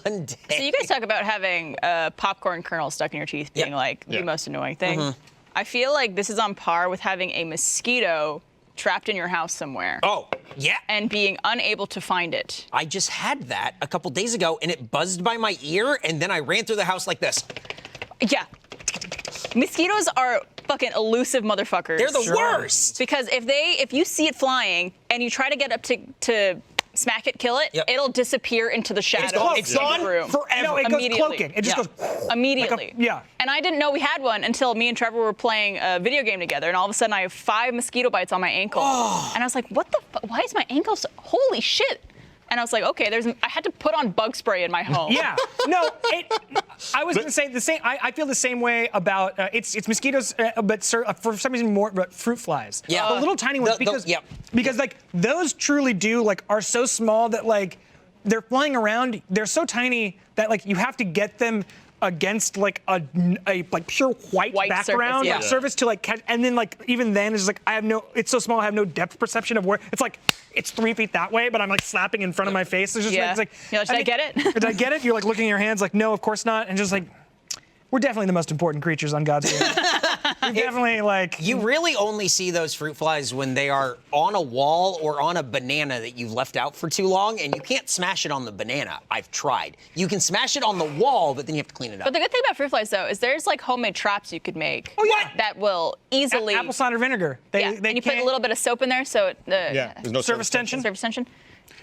Monday. So you guys talk about having a popcorn kernel stuck in your teeth being like the most annoying thing. I feel like this is on par with having a mosquito trapped in your house somewhere. Oh, yeah. And being unable to find it. I just had that a couple days ago, and it buzzed by my ear, and then I ran through the house like this. Yeah. Mosquitoes are fucking elusive motherfuckers. They're the worst. Because if you see it flying and you try to get up to smack it, kill it, it'll disappear into the shadow. It's gone forever. No, it goes cloaking. It just goes immediately. And I didn't know we had one until me and Trevor were playing a video game together, and all of a sudden I have 5 mosquito bites on my ankle. And I was like, what the fuck? Why is my ankle so, holy shit. And I was like, okay, I had to put on bug spray in my home. Yeah. No, I was going to say the same. I feel the same way about it's mosquitoes, but for some reason more fruit flies. Yeah. The little tiny ones because like those truly are so small that like they're flying around. They're so tiny that like you have to get them against like a pure white background surface to like catch, and then like even then it's like it's so small I have no depth perception of where it's like it's 3 feet that way, but I'm like slapping in front of my face. It's just it's like, did I get it? Did I get it? You're like looking at your hands like, no, of course not, and just like we're definitely the most important creatures on God's earth. Definitely like you really only see those fruit flies when they are on a wall or on a banana that you've left out for too long, and you can't smash it on the banana. I've tried. You can smash it on the wall, but then you have to clean it up. But the good thing about fruit flies though is there's like homemade traps you could make. Oh yeah. That will easily apple cider vinegar. And you put a little bit of soap in there so there's no surface tension. Surface tension.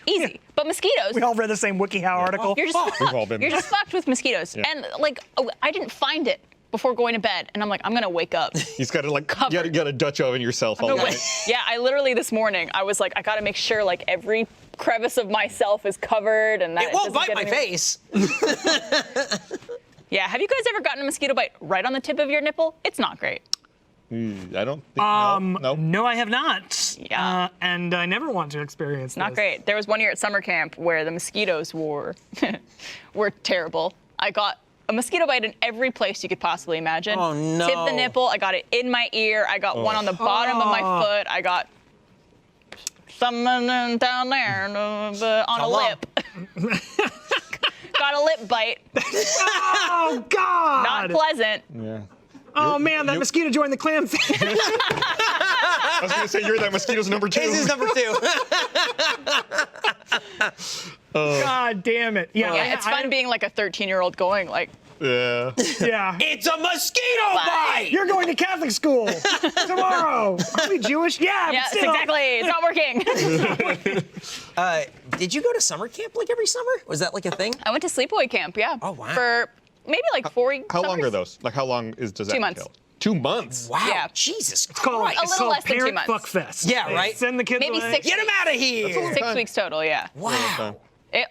Easy. Yeah. But mosquitoes. We all read the same WikiHow article. You're just fucked. You're just fucked with mosquitoes. Yeah. And like I didn't find it before going to bed, and I'm like, I'm gonna wake up. He's got to like, you got a Dutch oven yourself all night. Yeah, I literally this morning, I was like, I gotta make sure like every crevice of myself is covered and that it won't bite my face. Yeah, have you guys ever gotten a mosquito bite right on the tip of your nipple? It's not great. I don't think, no. No, I have not. Yeah. And I never want to experience Not this. great. There was one year at summer camp where the mosquitoes were terrible. I got a mosquito bite in every place you could possibly imagine. Oh, no. Tip the nipple. I got it in my ear. I got one on the bottom of my foot. I got something down there on a lip. Got a lip bite. Oh, God! Not pleasant. Yeah. Oh, man, that mosquito joined the clam family. I was going to say, you're that mosquito's number 2. This is number 2. God damn it. Yeah, It's fun being like a 13-year-old going like, Yeah. Yeah. It's a mosquito bite! You're going to Catholic school tomorrow. Are we Jewish? Yeah, yes, but still. exactly. It's not working. Did you go to summer camp like every summer? Was that like a thing? I went to sleepaway camp, yeah. Oh, wow. For maybe like 4 weeks. How long are those? Like, how long does that 2 months. entail? 2 months? Wow. Yeah. Jesus It's called, Christ. A it's little called less than 2 Parent months. Fuck Fest. Yeah, They right? Send the kids Maybe away. 6 Get him out of here! 6 weeks total, yeah. Wow.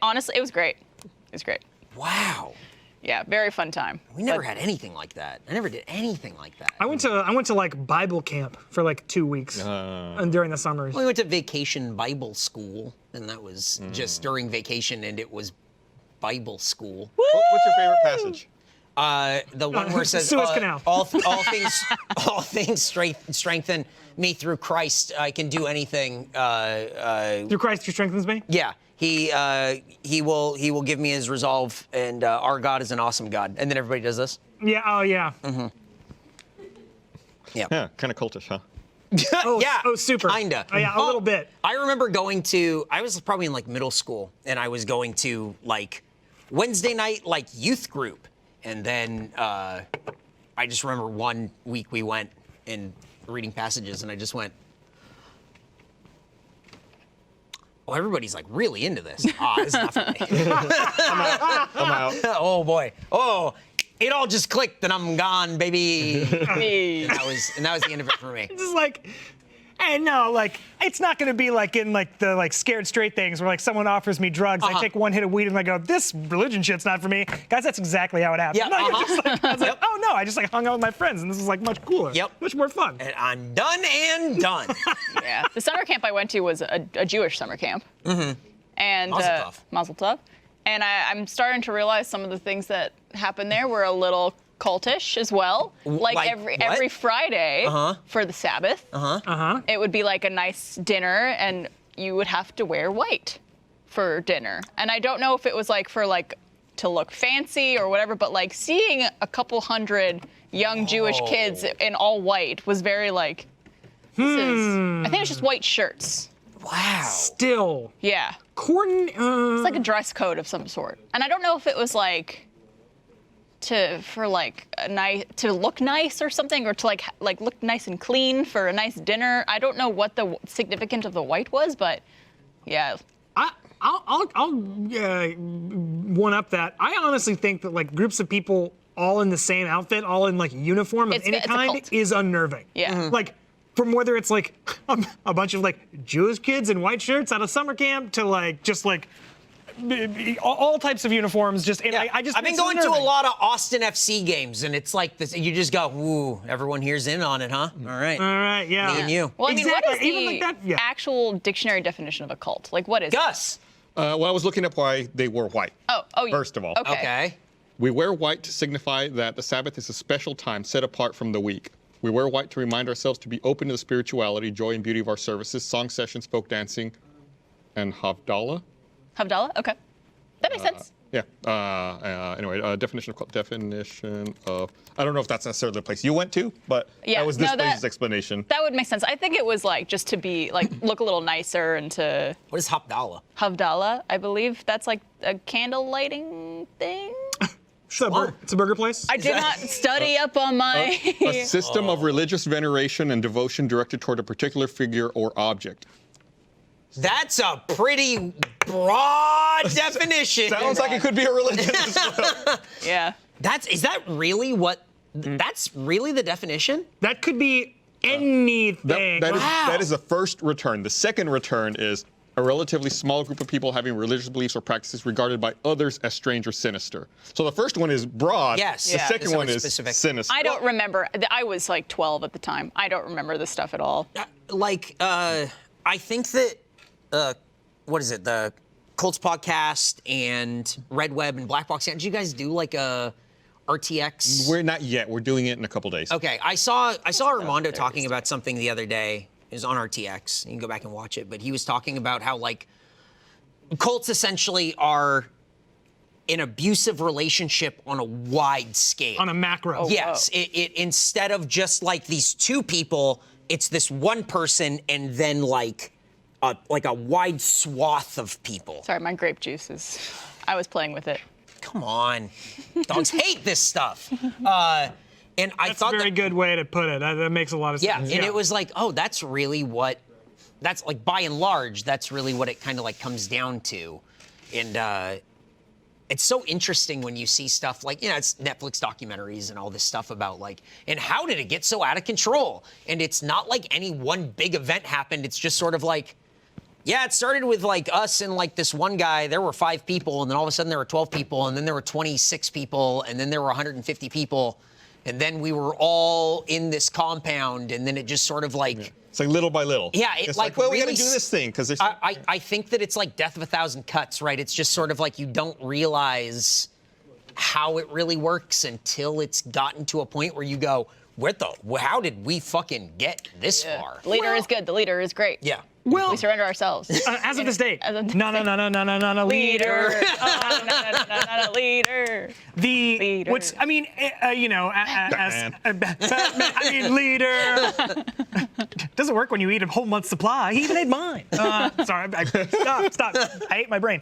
Honestly, it was great. It was great. Wow. Yeah, very fun time. We never had anything like that. I never did anything like that. I went to like Bible camp for like 2 weeks and during the summers. We went to vacation Bible school, and that was just during vacation, and it was Bible school. What's your favorite passage? The one where it says, Suez Canal. all things strengthen me through Christ. I can do anything. Through Christ who strengthens me? Yeah, he will give me his resolve, and our God is an awesome God. And then everybody does this. Yeah, oh yeah. Yeah. Yeah, kind of cultish, huh? Oh, yeah. Oh, super. Kinda. Oh, yeah, a little bit. I remember I was probably in like middle school, and I was going to like Wednesday night like youth group. And then I just remember one week we went and reading passages, and I just went, oh, everybody's like really into this. This is not for me. I'm out. Oh boy. Oh, it all just clicked, and I'm gone, baby. and that was the end of it for me. It's just like, and no, like, it's not going to be like in like the like scared straight things where like someone offers me drugs, I take one hit of weed and I go, this religion shit's not for me. Guys, that's exactly how it happened. Yeah, No, you're just like, I was like, oh no, I just like hung out with my friends and this is like much cooler. Yep. Much more fun. And I'm done and done. Yeah. The summer camp I went to was a Jewish summer camp. Mm-hmm. And Mazel tov. Mazel tov. And I'm starting to realize some of the things that happened there were a little cultish as well. Like what? every Friday for the Sabbath, it would be like a nice dinner, and you would have to wear white for dinner. And I don't know if it was like for like to look fancy or whatever, but like seeing a couple hundred young Jewish kids in all white was very like, I think it's just white shirts. Wow. Still. Yeah. Corden, It's like a dress code of some sort. And I don't know if it was like to look nice or something, or to like look nice and clean for a nice dinner. I don't know what the significance of the white was, but yeah. I'll one up that. I honestly think that like groups of people all in the same outfit, all in like uniform of any it's a kind, cult. is unnerving. Yeah. Like from whether it's like a bunch of like Jewish kids in white shirts at a summer camp to like just like all types of uniforms. Just and I just I've been it's going to unnerving. a lot of Austin FC games, and it's like this. You just go, ooh, everyone here's in on it, huh? All right. All right, yeah. Me and you. Well, I mean, Exactly, what is even the like that, yeah. actual dictionary definition of a cult? Like, what is it? Gus. Well, I was looking up why they wore white. Oh, First of all. Okay. Okay. We wear white to signify that the Sabbath is a special time set apart from the week. We wear white to remind ourselves to be open to the spirituality, joy, and beauty of our services, song sessions, folk dancing, and Havdalah. Havdalah? Okay. That makes sense. Yeah. Anyway, definition of. I don't know if that's necessarily the place you went to, but Yeah, that was this no, that- place's explanation. That would make sense. I think it was like just to be like look a little nicer and to What is Havdalah? Havdalah. I believe that's like a candle lighting thing. It's a burger place. I did not study up on my. A system of religious veneration and devotion directed toward a particular figure or object. That's a pretty broad definition. Sounds like it could be a religion as well. Yeah. Is that really what That's really the definition? That could be anything. That is the first return. The second return is a relatively small group of people having religious beliefs or practices regarded by others as strange or sinister. So the first one is broad. Yes. The second one is specific. sinister. I don't remember. I was like 12 at the time. I don't remember this stuff at all. I think that, what is it, the Colts podcast and Red Web and Black Box, did you guys do like a RTX? We're not yet. We're doing it in a couple days. Okay, I saw Armando talking about something the other day. It was on RTX. You can go back and watch it. But he was talking about how, like, cults essentially are an abusive relationship on a wide scale. On a macro. Yes. It instead of just, like, these two people, it's this one person and then, like a wide swath of people. Sorry, my grape juice is. I was playing with it. Come on. Dogs hate this stuff. And I That's thought a very good way to put it. That makes a lot of sense. Yeah, and it was like, oh, that's like, by and large, that's really what it kind of like comes down to. And it's so interesting when you see stuff like, it's Netflix documentaries and all this stuff about like, and how did it get so out of control? And it's not like any one big event happened. It's just sort of like, yeah, it started with like us and like this one guy. There were 5 people, and then all of a sudden there were 12 people, and then there were 26 people, and then there were 150 people. And then we were all in this compound, and then it just sort of like... It's like little by little. Yeah, it's like, well, really, we got to do this thing, because there's... I think that it's like Death of a Thousand Cuts, right? It's just sort of like you don't realize how it really works until it's gotten to a point where you go, how did we fucking get this far? The leader is good. The leader is great. Yeah. Well, we surrender ourselves. As of this date, no, Leader. leader. Not a leader. The what's I mean, I mean, leader doesn't work when you eat a whole month's supply. He even ate mine. Sorry, stop. I ate my brain.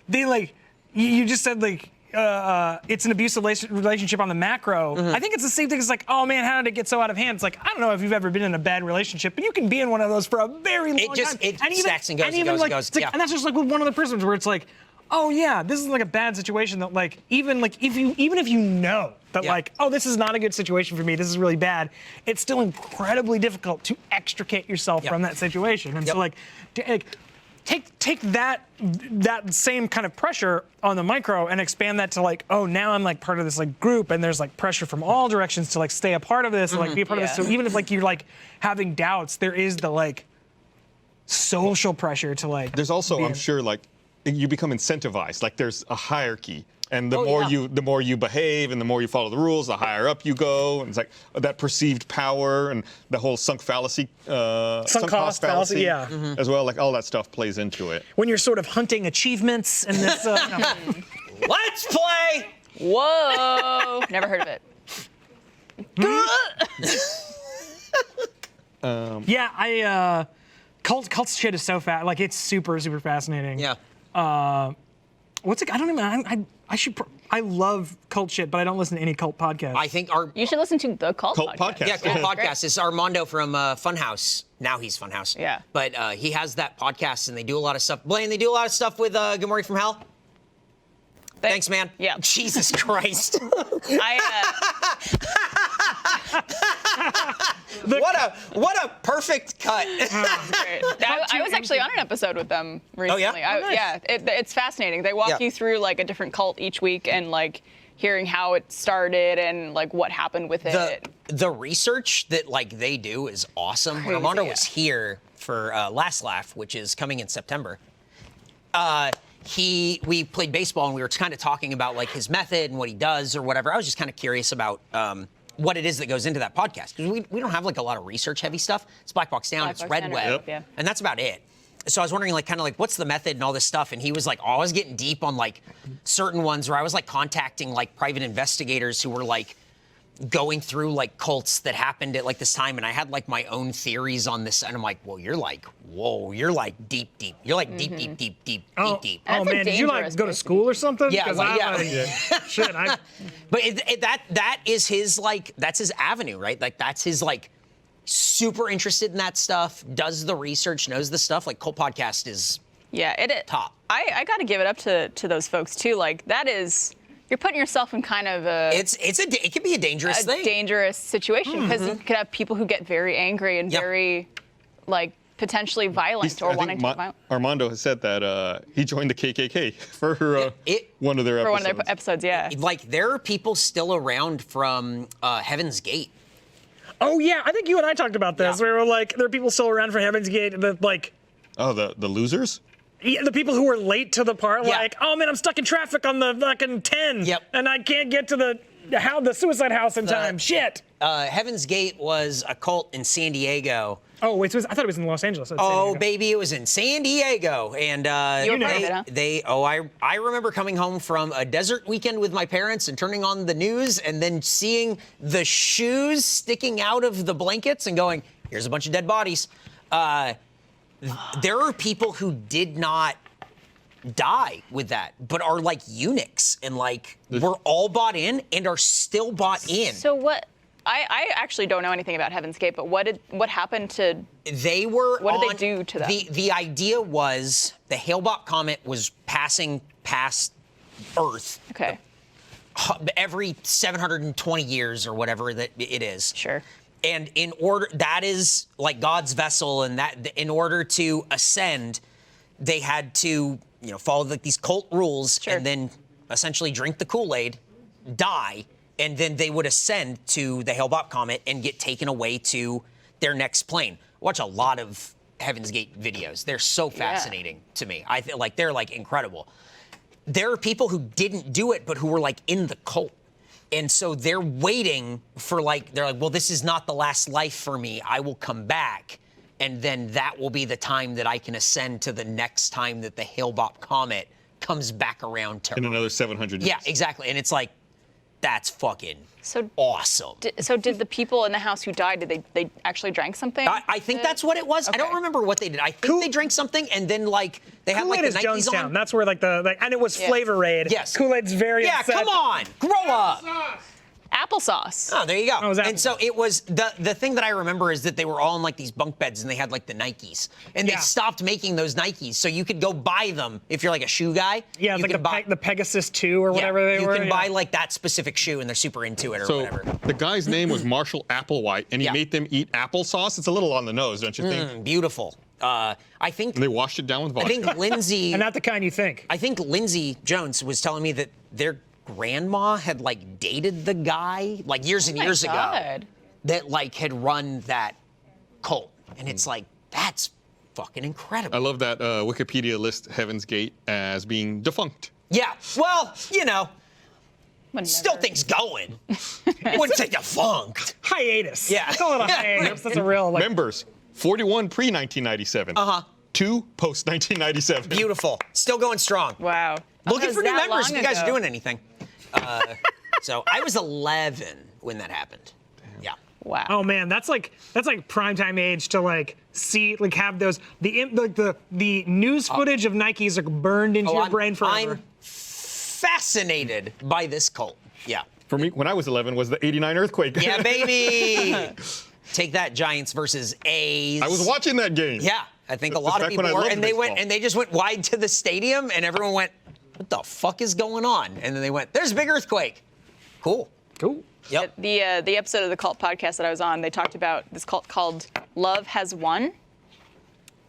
They like you just said like. It's an abusive relationship on the macro. I think it's the same thing as like, oh man, how did it get so out of hand? It's like, I don't know if you've ever been in a bad relationship, but you can be in one of those for a very long time. It stacks and goes and goes. Like, and that's just like with one of the prisons where it's like, oh yeah, this is like a bad situation that like even if you know that like, oh, this is not a good situation for me, this is really bad, it's still incredibly difficult to extricate yourself from that situation. And so like take that same kind of pressure on the micro and expand that to like, oh, now I'm like part of this like group, and there's like pressure from all directions to like stay a part of this, or like be a part of this. So even if like you're like having doubts, there is the like social pressure to like. There's also, I'm sure, like you become incentivized. Like there's a hierarchy. And the more you behave and the more you follow the rules, the higher up you go. And it's like that perceived power and the whole sunk fallacy, sunk cost fallacy, as well. Like all that stuff plays into it. When you're sort of hunting achievements and this. Let's play. Whoa! Never heard of it. Yeah, cult shit is so fast. Like it's super fascinating. Yeah. What's it? I don't even. I love cult shit, but I don't listen to any cult podcasts. I think you should listen to the Cult Podcast. Yeah, Cult Podcast. It's Armando from Funhouse. Now he's Funhouse. Yeah. But he has that podcast, and they do a lot of stuff. Blaine, they do a lot of stuff with Good Morning from Hell. Thanks, man. Yeah. Jesus Christ. What a perfect cut. Great. I was actually on an episode with them recently. Oh, yeah? Nice. Yeah, it's fascinating. They walk you through like a different cult each week and like hearing how it started and like what happened with it. The research that like they do is awesome. When Armando was here for Last Laugh, which is coming in September, we played baseball and we were kind of talking about like his method and what he does or whatever. I was just kind of curious about what it is that goes into that podcast, because we don't have like a lot of research heavy stuff. It's Black Box Down, it's Red Web, and that's about it. So I was wondering like kind of like what's the method and all this stuff, and he was like always getting deep on like certain ones where I was like contacting like private investigators who were like going through like cults that happened at like this time, and I had like my own theories on this, and I'm like, well, you're like, whoa, you're like deep. You're like deep. Oh man, did you like go to school or something? Yeah, Shit, But that is his like, that's his avenue, right? Like that's his like super interested in that stuff, does the research, knows the stuff. Like Cult Podcast is top. I got to give it up to those folks too. Like that is You're putting yourself in kind of it can be a dangerous thing. Dangerous situation because you could have people who get very angry and very like potentially violent or wanting to be violent. Armando has said that he joined the KKK for one of their episodes. For one of their episodes, yeah. Like there are people still around from Heaven's Gate. Oh yeah, I think you and I talked about this. We were like, there are people still around for Heaven's Gate that like. Oh, the losers. Yeah, the people who were late to the part, like, oh man, I'm stuck in traffic on the fucking 10, and I can't get to the suicide house in time. Shit. Heaven's Gate was a cult in San Diego. Oh wait, I thought it was in Los Angeles. Oh baby, it was in San Diego, and you know it, huh? I remember coming home from a desert weekend with my parents and turning on the news and then seeing the shoes sticking out of the blankets and going, here's a bunch of dead bodies. There are people who did not die with that, but are like eunuchs and like were all bought in and are still bought in. So what? I actually don't know anything about Heaven's Gate, but what happened to? They were. What did they do to them? The idea was the Hale-Bopp comet was passing past Earth. Okay. Every 720 years or whatever that it is. Sure. And that is like God's vessel, and that in order to ascend, they had to, follow like these cult rules, and then essentially drink the Kool-Aid, die, and then they would ascend to the Hale-Bopp comet and get taken away to their next plane. I watch a lot of Heaven's Gate videos. They're so fascinating to me. I feel like they're like incredible. There are people who didn't do it, but who were like in the cult. And so they're waiting for they're like, well, this is not the last life for me. I will come back. And then that will be the time that I can ascend to the next time that the Hale-Bopp comet comes back around to Earth. In another 700 years. Yeah, exactly. And it's like, that's fucking awesome. So did the people in the house who died, did they actually drank something? I think that's what it was. Okay. I don't remember what they did. I think they drank something and then they had like the Nikes Jonestown. on. That's where and it was Flavor Aid. Yes. Kool-Aid's very upset. Come on, grow up. Applesauce. Oh, there you go. And so it was the thing that I remember is that they were all in like these bunk beds and they had like the Nikes, and they stopped making those Nikes, so you could go buy them if you're like a shoe guy. Yeah, you like the Pegasus 2 or whatever they were. You can buy like that specific shoe, and they're super into it or whatever. The guy's name was Marshall Applewhite, and he made them eat applesauce. It's a little on the nose, don't you think? Beautiful. I think and they washed it down with vodka. I think Lindsay, and not the kind you think. I think Lindsay Jones was telling me that their grandma had like dated the guy like years and years ago that like had run that cult, and it's like that's fucking incredible. I love that Wikipedia lists Heaven's Gate as being defunct. Yeah, well, still things going. Wouldn't say defunct. Hiatus. Yeah. Call it a hiatus. That's a real members. 41 pre-1997. 2 post-1997. Beautiful. Still going strong. Wow. Looking for new members if you guys are doing anything. So I was 11 when that happened. Damn. Yeah. Wow. Oh man, that's like primetime age to like see have those the news footage of Nikes are burned into your brain forever. I'm fascinated by this cult. Yeah. For me, when I was 11, was the '89 earthquake. Yeah, baby. Take that, Giants versus A's. I was watching that game. Yeah, I think a lot of people were, and they just went wide to the stadium, and everyone went, "What the fuck is going on?" And then they went, "There's a big earthquake." Cool. Yep. The episode of the Cult podcast that I was on, they talked about this cult called Love Has Won.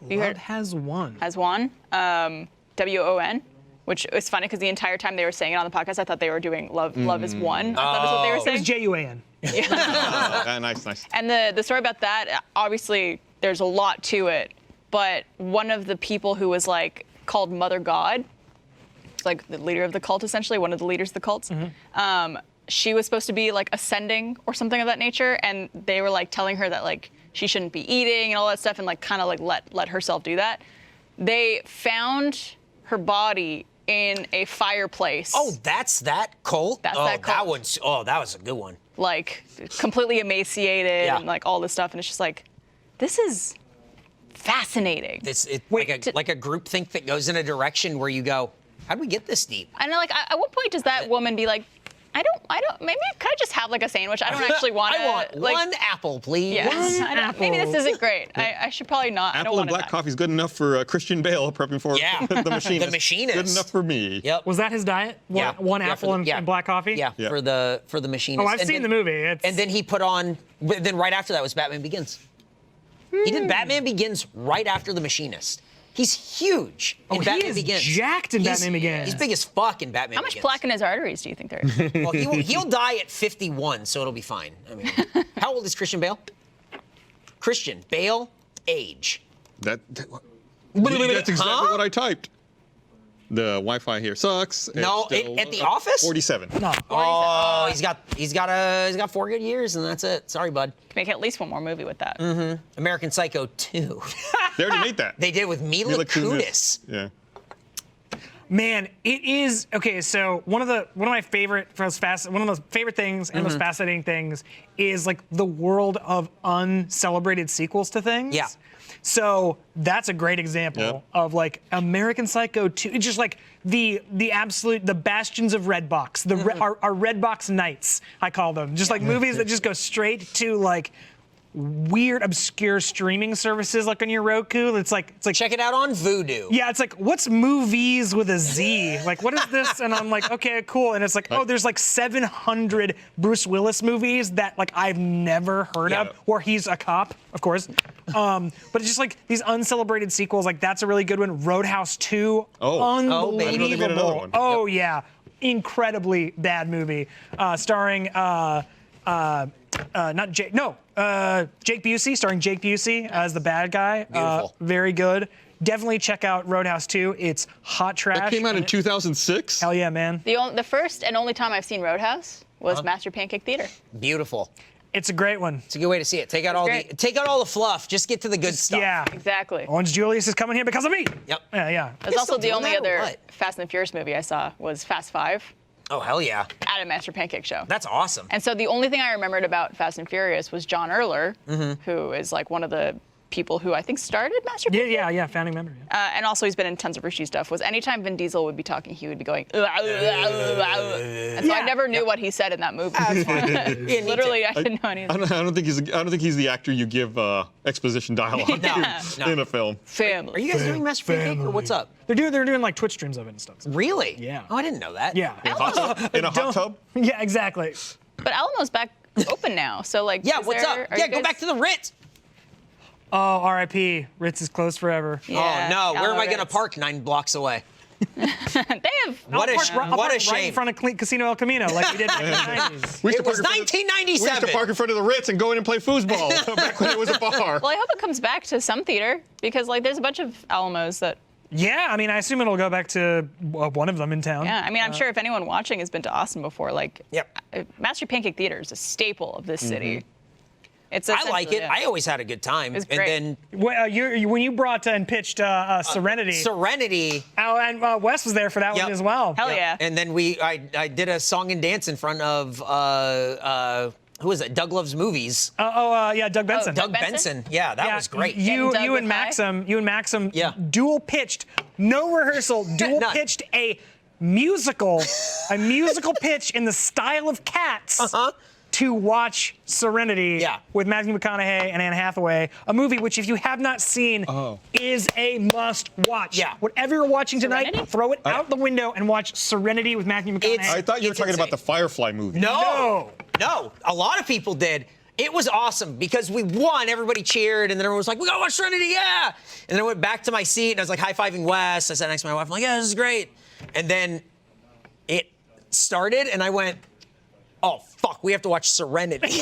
Has Won. Has Won. WON. Which is funny because the entire time they were saying it on the podcast, I thought they were doing Love is One. I thought that's what they were saying. It was JUAN. Yeah. Nice. And the story about that, obviously, there's a lot to it. But one of the people who was like called Mother God, like the leader of the cult, essentially, one of the leaders of the cults, she was supposed to be like ascending or something of that nature. And they were like telling her that like she shouldn't be eating and all that stuff and like kind of like let herself do that. They found her body in a fireplace. Oh, that's that cult? That's that cult. That was a good one. Like, completely emaciated and, like, all this stuff. And it's just like, this is fascinating. Like a group think that goes in a direction where you go, how'd we get this deep? And, like, at what point does that woman be like, I don't. Maybe could I just have like a sandwich? I don't actually want. I want like, one apple, please. Yes. One apple. Maybe this isn't great. I should probably not. I don't Apple want and black coffee is good enough for Christian Bale prepping for the machinist. The machinist. Good enough for me. Yep. Was that his diet? One apple and black coffee? Yeah, Yeah. for the machinist. Oh, I've seen the movie. And then he put on. Then right after that was Batman Begins. He did Batman Begins right after the machinist. He's huge in Batman he is Begins. jacked in Batman Begins. He's big as fuck in Batman How much Begins. plaque in his arteries do you think there is? Well, he'll die at 51, so it'll be fine. I mean, how old is Christian Bale? Christian Bale, age. That's exactly what I typed. The Wi-Fi here sucks. No, It's at the office? 47. No. Oh, he's got 4 good years, and that's it. Sorry, bud. Make at least one more movie with that. American Psycho 2. They already made that. They did with Mila Kunis. Yeah. Man, it is okay. So one of my favorite things and most fascinating things is like the world of uncelebrated sequels to things. Yeah. So that's a great example of like American Psycho 2. It's just like the bastions of Redbox, our Redbox nights, I call them. Just like movies that just go straight to like weird, obscure streaming services like on your Roku. It's like Check it out on Vudu. yeah, it's like, what's movies with a Z? Like, what is this? And I'm like, okay, cool. And it's like, oh, there's like 700 Bruce Willis movies that like I've never heard of, where he's a cop, of course. But it's just like these uncelebrated sequels. Like that's a really good one. Roadhouse 2, unbelievable. I know they made another one. Oh yeah, incredibly bad movie, starring Jake Busey, starring Jake Busey as the bad guy. Beautiful. Very good. Definitely check out Roadhouse 2. It's hot trash. That came out in 2006. Hell yeah, man. The first and only time I've seen Roadhouse was Master Pancake Theater. Beautiful. It's a great one. It's a good way to see it. Take out all the fluff. Just get to the good stuff. Yeah. Exactly. Orange Julius is coming here because of me. Yep. Yeah. That's also still the doing only that or other what? Fast and Furious movie I saw was Fast 5 Oh, hell yeah. at a Master Pancake show. That's awesome. And so the only thing I remembered about Fast and Furious was John Erler, who is like one of the people who I think started Master Pancake. Yeah, founding member. Yeah. And also he's been in tons of Rishi stuff. Was anytime Vin Diesel would be talking, he would be going, and so I never knew what he said in that movie. Literally, I didn't know anything. I don't think he's the actor you give exposition dialogue to in a film. Family. Are you guys doing Master Pancake or what's up? They're doing like Twitch streams of it and stuff. Really? Yeah. Oh, I didn't know that. Yeah. In a hot tub? Yeah, exactly. But Alamo's back open now, so like. Yeah, is what's there- up? are Yeah, you go guys- back to the Ritz. Oh, R.I.P. Ritz is closed forever. Yeah, Oh, no. Where am I going to Ritz. park 9 blocks away? They have. What a I'll park shame. right in front of Casino El Camino like we did back in the 90s. We used It to was park in front of- We used 1997. to park in front of the Ritz and go in and play foosball back when it was a bar. Well, I hope it comes back to some theater because like there's a bunch of Alamos that. Yeah, I mean, I assume it'll go back to one of them in town. Yeah, I mean, I'm sure if anyone watching has been to Austin before, like. Yep. Master Pancake Theater is a staple of this city. It's I like it. essentially I always had a good time. It's And great. then Well, when you brought and pitched Serenity, Serenity. and Wes was there for that Yep. one as well. Hell yeah. And then I did a song and dance in front of who was it? Doug Loves Movies. Yeah, Doug Benson. Doug Benson? Benson. Yeah, that was great. You Doug with and Maxim, Yeah. dual pitched, no rehearsal, dual None. pitched a musical pitch in the style of Cats. To watch Serenity with Matthew McConaughey and Anne Hathaway, a movie which, if you have not seen, is a must-watch. Yeah. Whatever you're watching tonight, Serenity? throw it out the window and watch Serenity with Matthew McConaughey. It's- I thought you were It's talking about the insane. Firefly movie. No, a lot of people did. It was awesome because we won. Everybody cheered, and then everyone was like, "We gotta watch Serenity, yeah!" And then I went back to my seat, and I was like high-fiving Wes. I sat next to my wife. I'm like, "Yeah, this is great." And then it started, and I went, "Oh fuck, we have to watch Serenity."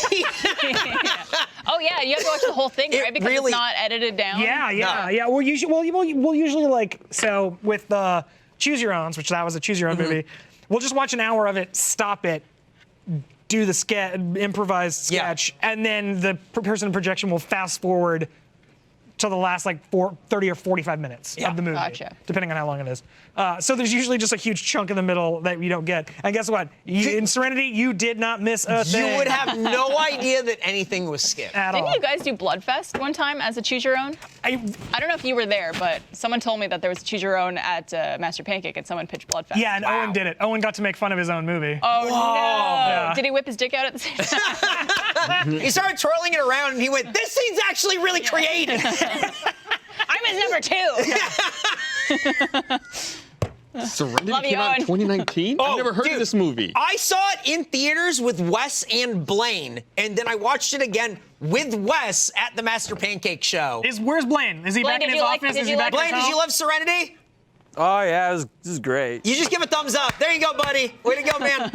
Oh yeah, you have to watch the whole thing, It right? Because really- it's not edited down. Yeah. We'll usually like, so with the Choose Your Owns, which that was a Choose Your Own movie, we'll just watch an hour of it, stop it, do the improvised sketch, and then the person in projection will fast forward till the last like 30 or 45 minutes of the movie, depending on how long it is. So there's usually just a huge chunk in the middle that you don't get. And guess what? In Serenity, you did not miss a thing. You would have no idea that anything was skipped. Didn't you guys do Bloodfest one time as a Choose Your Own? I don't know if you were there, but someone told me that there was a Choose Your Own at Master Pancake and someone pitched Bloodfest. Yeah, and Owen did it. Owen got to make fun of his own movie. Oh, no. Yeah. Did he whip his dick out at the same time? He started twirling it around and he went, this scene's actually really creative. I'm his number 2. Serenity Love you, came out in Owen. 2019? I've never heard of this movie. I saw it in theaters with Wes and Blaine, and then I watched it again with Wes at the Master Pancake Show. Where's Blaine? Is he Blaine, back in his office? Is he back Blaine, did you love Serenity? Oh yeah, this is great. You just give a thumbs up. There you go, buddy. Way to go, man.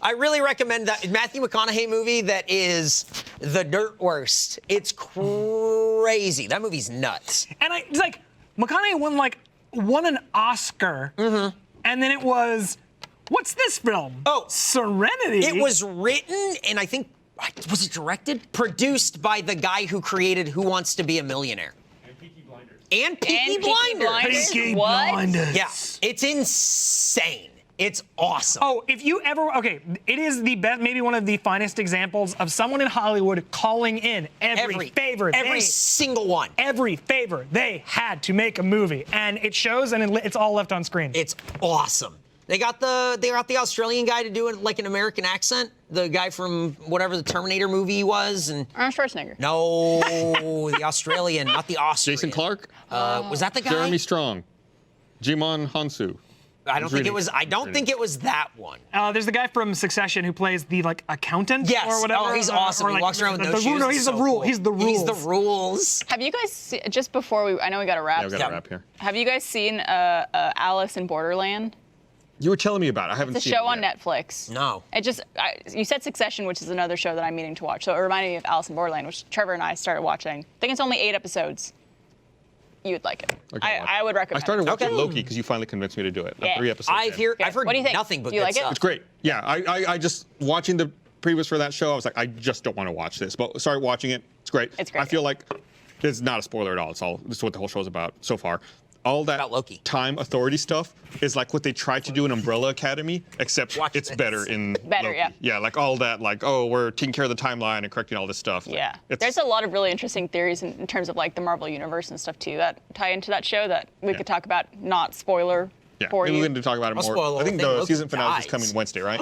I really recommend that Matthew McConaughey movie that is the dirt worst. It's crazy. That movie's nuts. And it's like, McConaughey won an Oscar, and then it was, what's this film? Oh, Serenity. It was written and I think, was it directed? Produced by the guy who created Who Wants to Be a Millionaire. And Peaky Blinders. Peaky What? Blinders. Yeah, it's insane. It's awesome. Oh, if you ever, it is the best, maybe one of the finest examples of someone in Hollywood calling in every favor. Every single one. Every favor. They had to make a movie, and it shows, and it's all left on screen. It's awesome. They got the Australian guy to do it like an American accent. The guy from whatever the Terminator movie he was, and Arnold Schwarzenegger. no, the Australian, not the Austrian. Jason Clarke? Was that the guy? Jeremy Strong. Jimon Hansu. I don't think it was. I don't think it was that one. There's the guy from Succession who plays the accountant or whatever. Oh, he's awesome. He walks around with no shoes. No, he's the rule. He's the rules. He's the rules. Have you guys, just before I know we got to wrap. Yeah, we got to wrap here. Have you guys seen Alice in Borderland? You were telling me about it. I haven't It's a seen show it on yet. Netflix. No. You said Succession, which is another show that I'm meaning to watch. So it reminded me of Alice in Borderland, which Trevor and I started watching. I think it's only 8 episodes. You would like it. I would recommend it. I started watching Okay. Loki because you finally convinced me to do it. Yeah. 3 episodes I've in. heard What do you think? nothing but Do you good like it? stuff. It's great. Yeah, I just, watching the previews for that show, I was like, I just don't want to watch this. But started watching it. It's great. It's great. I feel like it's not a spoiler at all. This is what the whole show's about so far. All that About Loki. time authority stuff is like what they tried to do in Umbrella Academy, except Watch it's this. better in Better, Loki. yeah. Yeah, like all that, we're taking care of the timeline and correcting all this stuff. Yeah. It's, There's a lot of really interesting theories in terms of the Marvel Universe and stuff too that tie into that show that we could talk about, not spoiler for maybe you. we need to talk about it I'll more. spoil I think the thing. the Loki season finale is dies. coming Wednesday, right?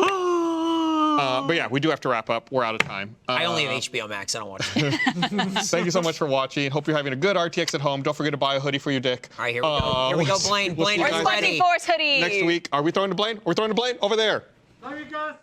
But yeah, we do have to wrap up. We're out of time. I only have HBO Max. I don't watch it. Thank you so much for watching. Hope you're having a good RTX at home. Don't forget to buy a hoodie for your dick. All right, here we go. Here we go, Blaine. we'll see Blaine, you Where's guys Spicy ready. Force hoodie? Next week. Are we throwing to Blaine? We're throwing to Blaine over there. Love you guys.